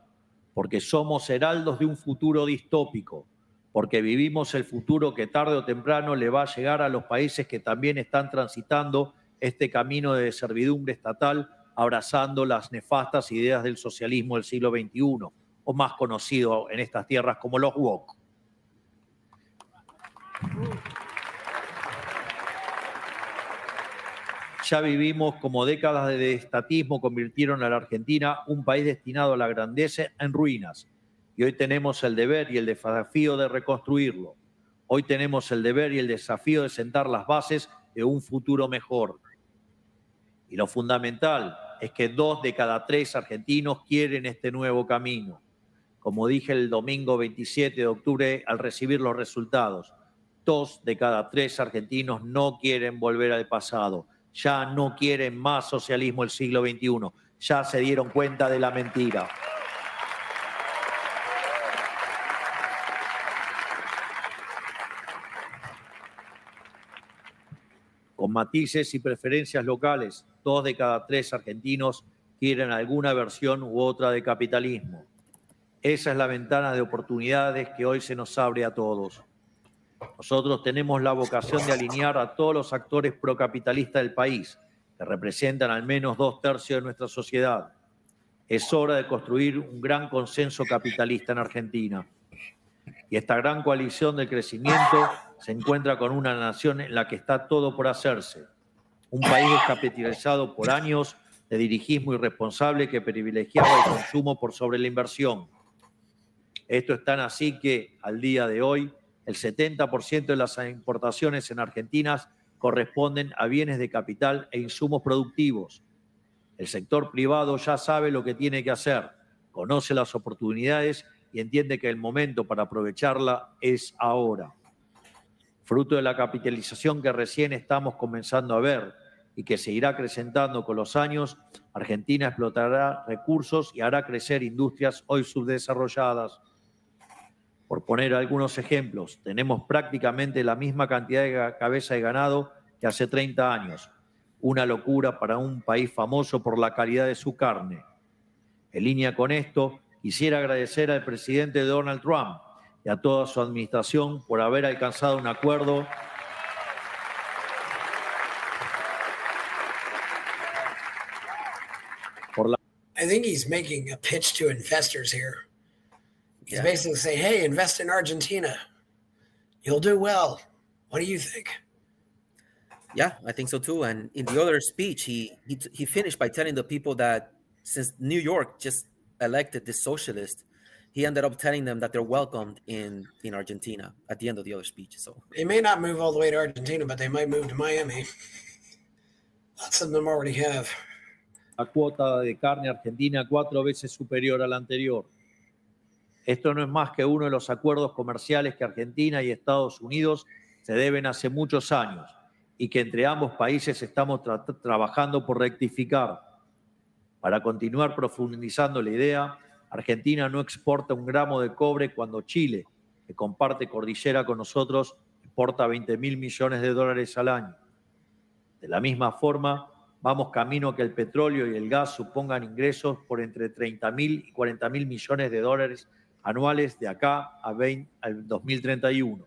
porque somos heraldos de un futuro distópico, porque vivimos el futuro que tarde o temprano le va a llegar a los países que también están transitando este camino de servidumbre estatal, abrazando las nefastas ideas del socialismo del siglo XXI, o más conocido en estas tierras como los woke. Ya vivimos como décadas de estatismo convirtieron a la Argentina un país destinado a la grandeza en ruinas. Y hoy tenemos el deber y el desafío de reconstruirlo. Hoy tenemos el deber y el desafío de sentar las bases de un futuro mejor. Y lo fundamental es que 2 de cada 3 argentinos quieren este nuevo camino. Como dije el domingo 27 de octubre al recibir los resultados, 2 de cada 3 argentinos no quieren volver al pasado. Ya no quieren más socialismo del siglo XXI. Ya se dieron cuenta de la mentira. Con matices y preferencias locales, 2 de cada 3 argentinos quieren alguna versión u otra de capitalismo. Esa es la ventana de oportunidades que hoy se nos abre a todos. Nosotros tenemos la vocación de alinear a todos los actores procapitalistas del país, que representan al menos 2/3 de nuestra sociedad. Es hora de construir un gran consenso capitalista en Argentina. Y esta gran coalición del crecimiento se encuentra con una nación en la que está todo por hacerse. Un país descapitalizado por años de dirigismo irresponsable que privilegiaba el consumo por sobre la inversión. Esto es tan así que, al día de hoy, el 70% de las importaciones en Argentina corresponden a bienes de capital e insumos productivos. El sector privado ya sabe lo que tiene que hacer, conoce las oportunidades y entiende que el momento para aprovecharla es ahora. Fruto de la capitalización que recién estamos comenzando a ver y que se irá acrecentando con los años, Argentina explotará recursos y hará crecer industrias hoy subdesarrolladas. Por poner algunos ejemplos, tenemos prácticamente la misma cantidad de cabeza de ganado que hace 30 años. Una locura para un país famoso por la calidad de su carne. En línea con esto, quisiera agradecer al presidente Donald Trump y a toda su administración por haber alcanzado un acuerdo por la... I think he's making a pitch to investors here. He's basically saying, hey, invest in Argentina. You'll do well. What do you think? Yeah, I think so too. And in the other speech, he finished by telling the people that since New York just elected this socialist, he ended up telling them that they're welcomed in Argentina at the end of the other speech. So they may not move all the way to Argentina, but they might move to Miami. Lots of them already have. La cuota de carne argentina 4 veces superior a la anterior. Esto no es más que uno de los acuerdos comerciales que Argentina y Estados Unidos se deben hace muchos años y que entre ambos países estamos trabajando por rectificar. Para continuar profundizando la idea, Argentina no exporta un gramo de cobre cuando Chile, que comparte cordillera con nosotros, exporta 20.000 millones de dólares al año. De la misma forma, vamos camino a que el petróleo y el gas supongan ingresos por entre 30.000 y 40.000 millones de dólares anuales de acá al 2031.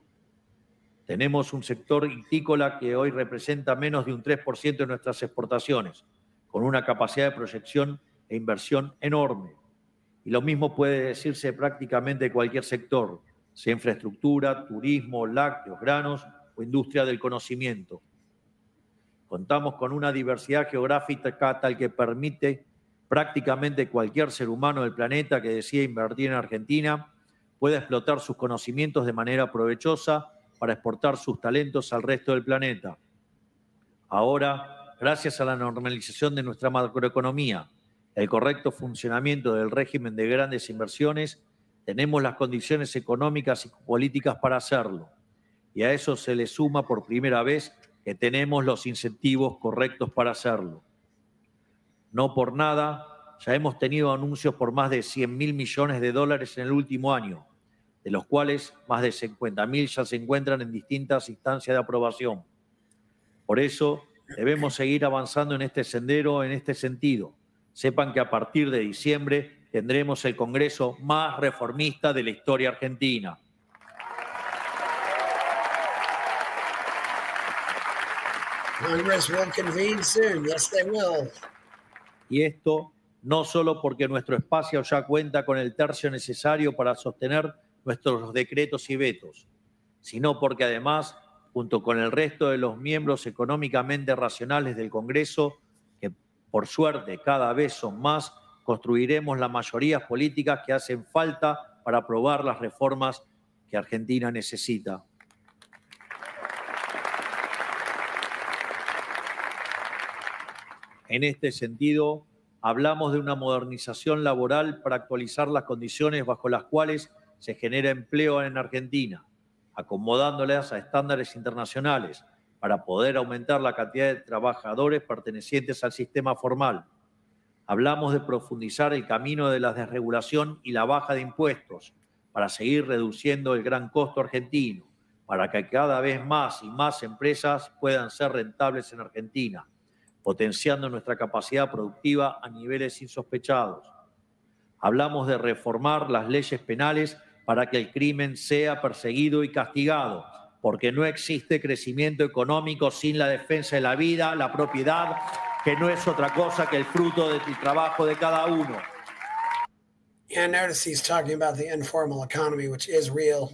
Tenemos un sector vitícola que hoy representa menos de un 3% de nuestras exportaciones, con una capacidad de proyección e inversión enorme. Y lo mismo puede decirse prácticamente de cualquier sector, sea infraestructura, turismo, lácteos, granos o industria del conocimiento. Contamos con una diversidad geográfica tal que permite prácticamente cualquier ser humano del planeta que decida invertir en Argentina pueda explotar sus conocimientos de manera provechosa para exportar sus talentos al resto del planeta. Ahora, gracias a la normalización de nuestra macroeconomía, el correcto funcionamiento del régimen de grandes inversiones, tenemos las condiciones económicas y políticas para hacerlo. Y a eso se le suma por primera vez que tenemos los incentivos correctos para hacerlo. No por nada, ya hemos tenido anuncios por más de 100.000 millones de dólares en el último año, de los cuales más de 50.000 ya se encuentran en distintas instancias de aprobación. Por eso, debemos seguir avanzando en este sendero, en este sentido. Sepan que a partir de diciembre tendremos el Congreso más reformista de la historia argentina. Congress will convene soon. Yes, they will. Y esto no solo porque nuestro espacio ya cuenta con el tercio necesario para sostener nuestros decretos y vetos, sino porque además, junto con el resto de los miembros económicamente racionales del Congreso, que por suerte cada vez son más, construiremos las mayorías políticas que hacen falta para aprobar las reformas que Argentina necesita. En este sentido, hablamos de una modernización laboral para actualizar las condiciones bajo las cuales se genera empleo en Argentina. acomodándolas a estándares internacionales para poder aumentar la cantidad de trabajadores pertenecientes al sistema formal. Hablamos de profundizar el camino de la desregulación y la baja de impuestos para seguir reduciendo el gran costo argentino, para que cada vez más y más empresas puedan ser rentables en Argentina, potenciando nuestra capacidad productiva a niveles insospechados. Hablamos de reformar las leyes penales para que el crimen sea perseguido y castigado, porque no existe crecimiento económico sin la defensa de la vida, la propiedad, que no es otra cosa que el fruto del trabajo de cada uno. Yeah, notice he's talking about the informal economy, which is real,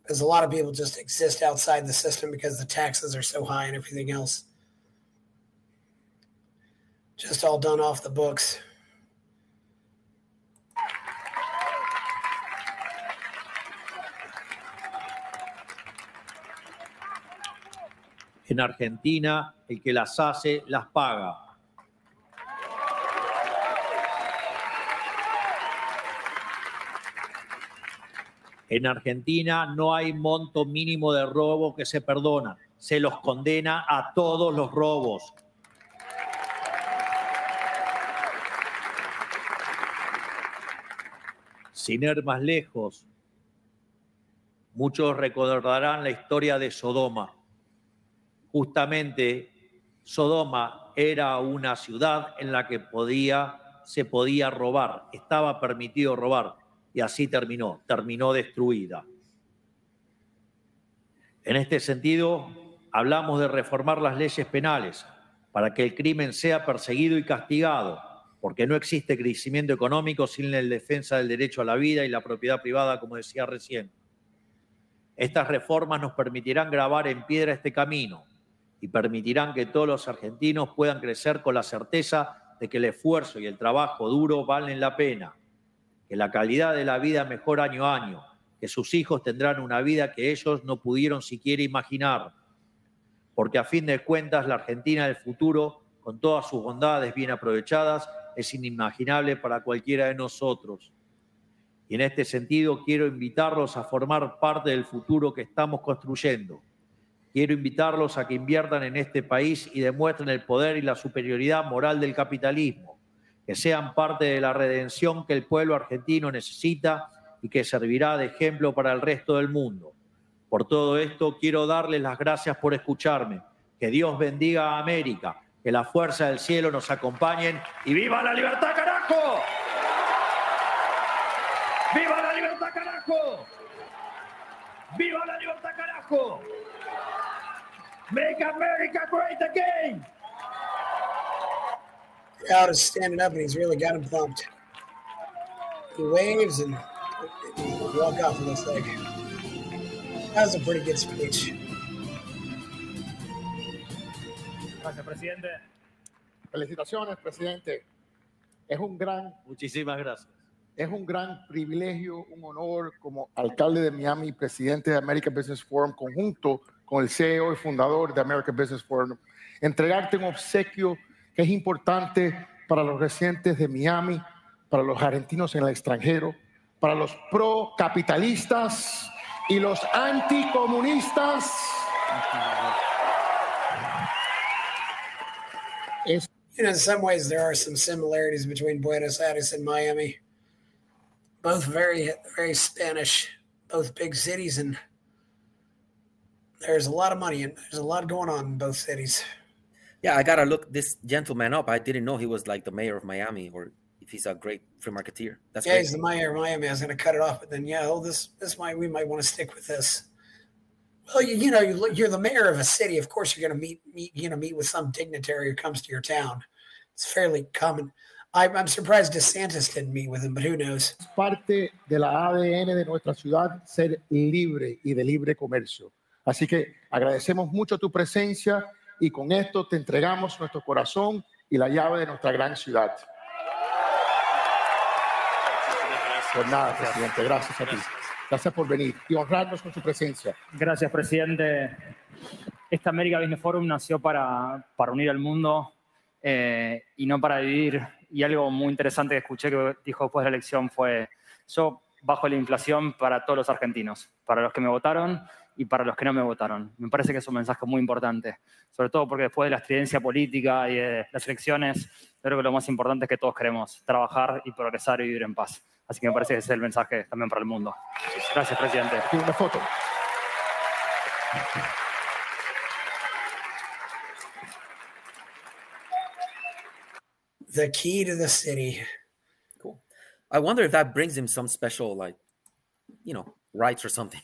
because a lot of people just exist outside the system because the taxes are so high and everything else. Just all done off the books. En Argentina, el que las hace, las paga. En Argentina no hay monto mínimo de robo que se perdona. Se los condena a todos los robos. Sin ir más lejos, muchos recordarán la historia de Sodoma. Justamente, Sodoma era una ciudad en la que se podía robar, estaba permitido robar, y así terminó destruida. En este sentido, hablamos de reformar las leyes penales para que el crimen sea perseguido y castigado, porque no existe crecimiento económico sin la defensa del derecho a la vida y la propiedad privada, como decía recién. Estas reformas nos permitirán grabar en piedra este camino y permitirán que todos los argentinos puedan crecer con la certeza de que el esfuerzo y el trabajo duro valen la pena, que la calidad de la vida mejora año a año, que sus hijos tendrán una vida que ellos no pudieron siquiera imaginar, porque a fin de cuentas la Argentina del futuro, con todas sus bondades bien aprovechadas, es inimaginable para cualquiera de nosotros. Y en este sentido quiero invitarlos a formar parte del futuro que estamos construyendo. Quiero invitarlos a que inviertan en este país y demuestren el poder y la superioridad moral del capitalismo, que sean parte de la redención que el pueblo argentino necesita y que servirá de ejemplo para el resto del mundo. Por todo esto, quiero darles las gracias por escucharme. Que Dios bendiga a América, que la fuerza del cielo nos acompañen y ¡viva la libertad, carajo! ¡Viva la libertad, carajo! ¡Viva la libertad, carajo! ¡Make America great again! Crowd is standing up and he's really got him pumped. He waves and walk off, it looks like. That was a pretty good speech. Gracias, presidente. Felicitaciones, presidente. Muchísimas gracias. Es un gran privilegio, un honor como alcalde de Miami, presidente de American Business Forum, conjunto con el CEO y fundador de American Business Forum, entregarte un obsequio que es importante para los residentes de Miami, para los argentinos en el extranjero, para los pro-capitalistas y los anticomunistas. You know, in some ways, there are some similarities between Buenos Aires and Miami. Both very, very Spanish, both big cities, and there's a lot of money and there's a lot going on in both cities. Yeah, I gotta look this gentleman up. I didn't know he was like the mayor of Miami, or if he's a great free marketeer. That's yeah, great. he's the mayor of Miami. I was going to cut it off, but then we might want to stick with this. Well, you're the mayor of a city. Of course, you're going to meet with some dignitary who comes to your town. It's fairly common. I'm surprised DeSantis didn't meet with him, but who knows? Parte de la ADN de nuestra ciudad ser libre y de libre comercio. Así que agradecemos mucho tu presencia y con esto te entregamos nuestro corazón y la llave de nuestra gran ciudad. Pues nada, presidente, gracias a ti. Gracias por venir y honrarnos con su presencia. Gracias, presidente. Esta American Business Forum nació para unir al mundo y no para dividir. Y algo muy interesante que escuché que dijo después de la elección fue: yo bajo la inflación para todos los argentinos, para los que me votaron y para los que no me votaron. Me parece que es un mensaje muy importante, sobre todo porque después de la estridencia política y de las elecciones, creo que lo más importante es que todos queremos trabajar y progresar y vivir en paz. Así que me parece que ese es el mensaje también para el mundo. Gracias, presidente. Una foto. The key to the city. Cool. I wonder if that brings him some special, like, rights or something.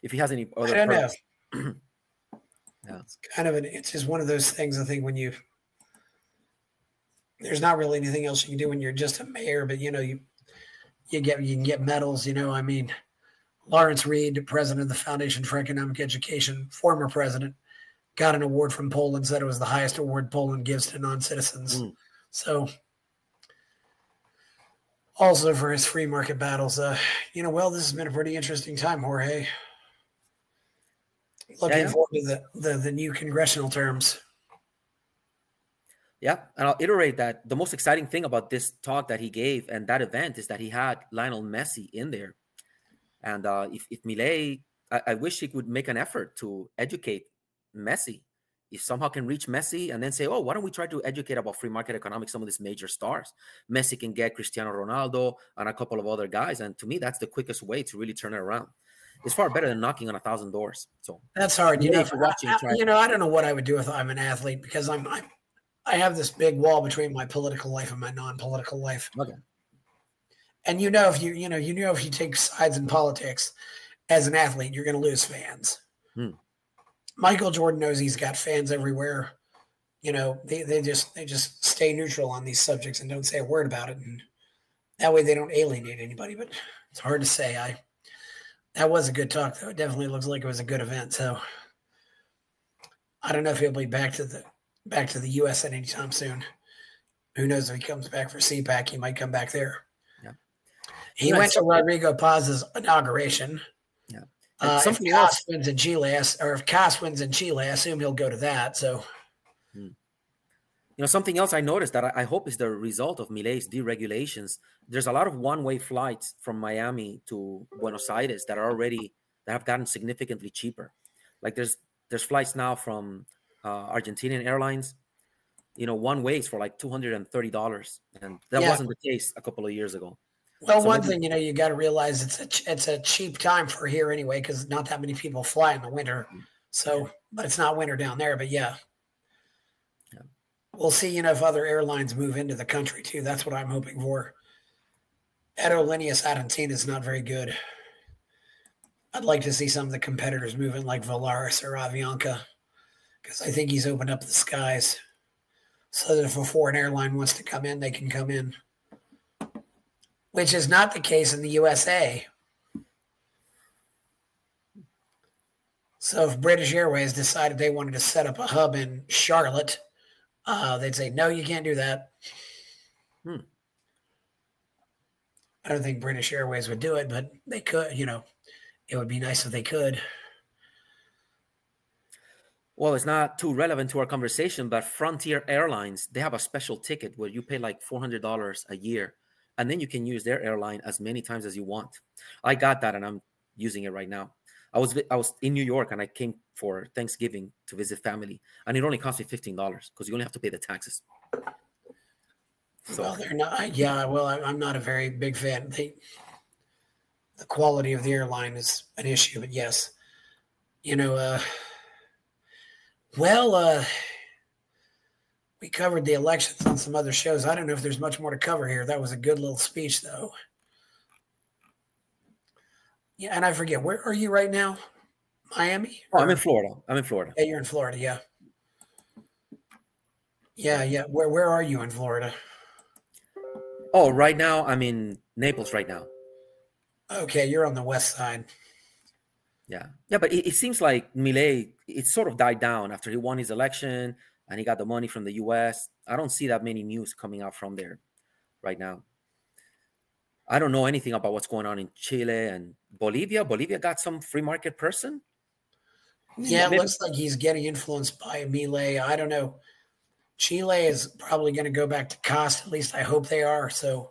If he has any other. I don't perks. know. Yeah. It's kind of it's just one of those things. I think there's not really anything else you can do when you're just a mayor, but you can get medals. I mean, Lawrence Reed, president of the Foundation for Economic Education, former president, got an award from Poland. Said it was the highest award Poland gives to non-citizens. So, also for his free market battles, well, this has been a pretty interesting time, Jorge. Looking forward to the new congressional terms. Yeah, and I'll iterate that the most exciting thing about this talk that he gave and that event is that he had Lionel Messi in there. And if Milei, I wish he would make an effort to educate Messi. If somehow can reach Messi and then say, oh, why don't we try to educate about free market economics, some of these major stars? Messi can get Cristiano Ronaldo and a couple of other guys. And to me, that's the quickest way to really turn it around. It's far better than knocking on 1,000 doors. So that's hard. If you're watching, I don't know what I would do if I'm an athlete, because I have this big wall between my political life and my non-political life. Okay. And if you take sides in politics as an athlete, you're going to lose fans. Michael Jordan knows he's got fans everywhere. They just stay neutral on these subjects and don't say a word about it. And that way they don't alienate anybody, but it's hard to say. That was a good talk, though. It definitely looks like it was a good event. So I don't know if he'll be back to the U.S. at any time soon. Who knows if he comes back for CPAC? He might come back there. Yeah. He went to Rodrigo Paz's inauguration. Yeah. If Kass wins in Chile, I assume he'll go to that. So, something else I noticed that I hope is the result of Milei's deregulations. There's a lot of one-way flights from Miami to Buenos Aires that have gotten significantly cheaper. Like there's flights now from Argentinian Airlines, one way is for like $230, and that wasn't the case a couple of years ago. Well, so one thing you got to realize it's a cheap time for here anyway, because not that many people fly in the winter. So, but it's not winter down there. But yeah. We'll see. If other airlines move into the country too. That's what I'm hoping for. Aerolíneas Argentina is not very good. I'd like to see some of the competitors move in, like Volaris or Avianca, because I think he's opened up the skies so that if a foreign airline wants to come in, they can come in. Which is not the case in the USA. So if British Airways decided they wanted to set up a hub in Charlotte, they'd say, no, you can't do that. I don't think British Airways would do it, but they could, it would be nice if they could. Well, it's not too relevant to our conversation, but Frontier Airlines, they have a special ticket where you pay like $400 a year. And then you can use their airline as many times as you want. I got that, and I'm using it right now. I was in New York, and I came for Thanksgiving to visit family, and it only cost me $15 because you only have to pay the taxes. So, well, they're not. Yeah, well, I'm not a very big fan. The quality of the airline is an issue, but yes, we covered the elections on some other shows. I don't know if there's much more to cover here. That was a good little speech, though. Yeah, and I forget, where are you right now? Miami? Oh, I'm in Florida. Yeah, you're in Florida, yeah. Yeah. Where are you in Florida? Oh, right now, I'm in Naples right now. Okay, you're on the west side. Yeah, but it seems like Milei, it sort of died down after he won his election and he got the money from the U.S. I don't see that many news coming out from there right now. I don't know anything about what's going on in Chile and Bolivia. Bolivia got some free market person? Yeah, it looks like he's getting influenced by Milei. I don't know. Chile is probably going to go back to Kass. At least I hope they are. So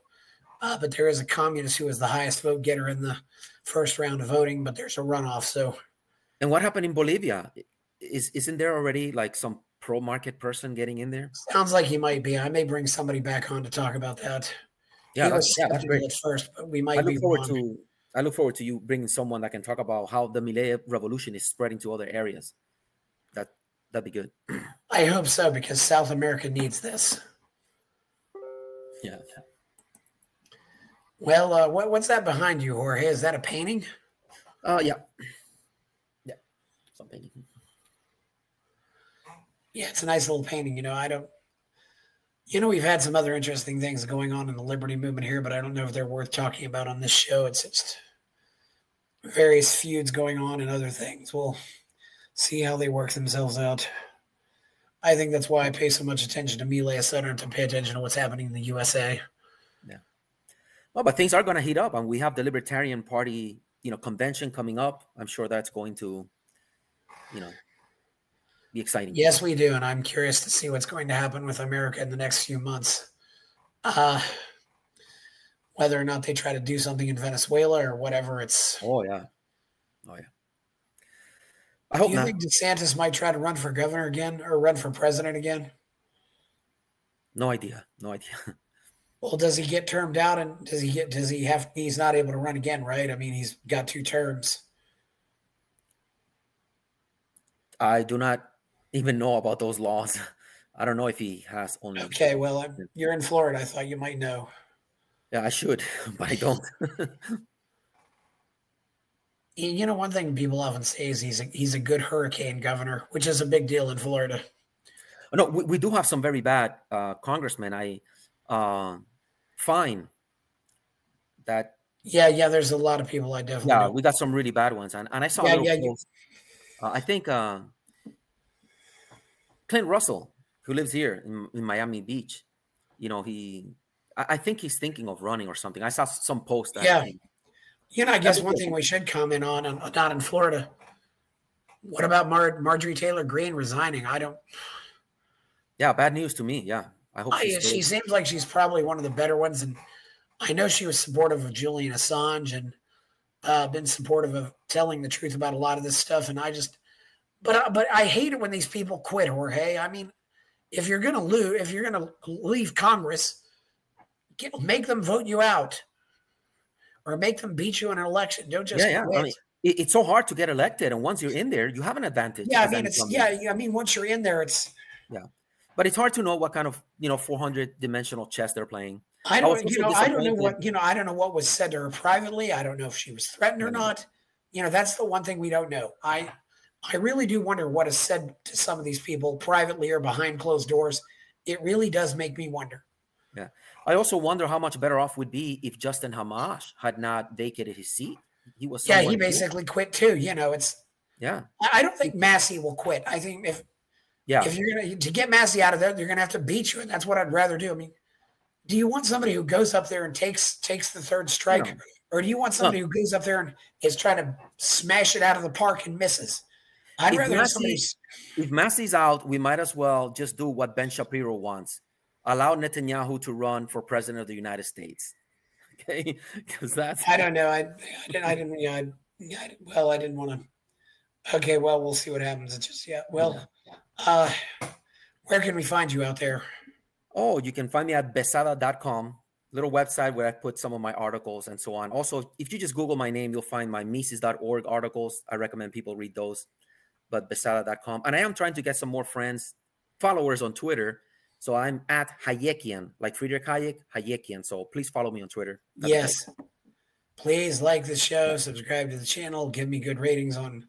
But there is a communist who was the highest vote getter in the first round of voting, but there's a runoff. So, and what happened in Bolivia? Isn't there already like some pro-market person getting in there? Sounds like he might be. I may bring somebody back on to talk about that. Yeah, that's great. At first, but we might be wrong. I look forward to you bringing someone that can talk about how the Milei revolution is spreading to other areas. That'd be good. I hope so, because South America needs this. Yeah. Well, what's that behind you, Jorge? Is that a painting? Yeah. Some painting. Yeah, it's a nice little painting. We've had some other interesting things going on in the liberty movement here, but I don't know if they're worth talking about on this show. It's just various feuds going on and other things. We'll see how they work themselves out. I think that's why I pay so much attention to Milei Asada and to pay attention to what's happening in the USA. Yeah. Well, but things are going to heat up, and we have the Libertarian Party, convention coming up. I'm sure that's going to, be exciting. Yes, we do, and I'm curious to see what's going to happen with America in the next few months. Whether or not they try to do something in Venezuela or whatever, it's... Oh, yeah. I hope not. Do you think DeSantis might try to run for governor again or run for president again? No idea. Well, does he get termed out, and he's not able to run again, right? I mean, he's got 2 terms. I do not even know about those laws. I don't know if he has only. Okay, well, you're in Florida. I thought you might know. Yeah, I should, but I don't. One thing people often say is he's a good hurricane governor, which is a big deal in Florida. No, we do have some very bad congressmen. I find that. Yeah. There's a lot of people I definitely. Yeah, know. we got some really bad ones, and I saw a little post. I think Clint Russell, who lives here in Miami Beach, I think he's thinking of running or something. I saw some post. I guess one thing we should comment on, not in Florida. What about Marjorie Taylor Greene resigning? Yeah, bad news to me. Yeah, I hope she seems like she's probably one of the better ones, and I know she was supportive of Julian Assange and been supportive of telling the truth about a lot of this stuff. And but I hate it when these people quit, Jorge. I mean, if you're going to leave Congress, make them vote you out or make them beat you in an election. Don't just quit. I mean, it's so hard to get elected. And once you're in there, you have an advantage. Yeah. I mean, once you're in there, it's. Yeah. But it's hard to know what kind of, 400 dimensional chess they're playing. I don't know what was said to her privately. I don't know if she was threatened or not. That's the one thing we don't know. I really do wonder what is said to some of these people privately or behind closed doors. It really does make me wonder. Yeah. I also wonder how much better off we'd be if Justin Hamash had not vacated his seat. He basically quit too. I don't think Massey will quit. I think if you're to get Massey out of there, you're gonna have to beat you, and that's what I'd rather do. I mean, do you want somebody who goes up there and takes the third strike, or do you want somebody who goes up there and is trying to smash it out of the park and misses? I'd rather have somebody. If Massey's out, we might as well just do what Ben Shapiro wants: allow Netanyahu to run for president of the United States. Okay, because that's. I don't know. I didn't want to. Okay, well, we'll see what happens. It's just Well, where can we find you out there? Oh, you can find me at besada.com, little website where I put some of my articles and so on. Also, if you just Google my name, you'll find my Mises.org articles. I recommend people read those, but besada.com. And I am trying to get some more followers on Twitter. So I'm at Hayekian, like Friedrich Hayek, Hayekian. So please follow me on Twitter. Yes. Please like the show, subscribe to the channel, give me good ratings on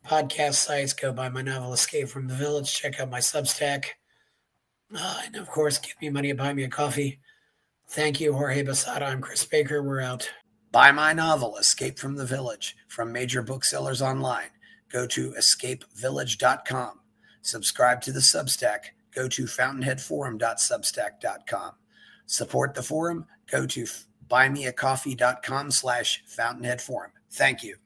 podcast sites. Go buy my novel, Escape from the Village. Check out my Substack. And of course, give me money and buy me a coffee. Thank you, Jorge Besada. I'm Chris Baker. We're out. Buy my novel, Escape from the Village, from major booksellers online. Go to escapevillage.com. Subscribe to the Substack. Go to fountainheadforum.substack.com. Support the forum. Go to buymeacoffee.com/fountainheadforum. Thank you.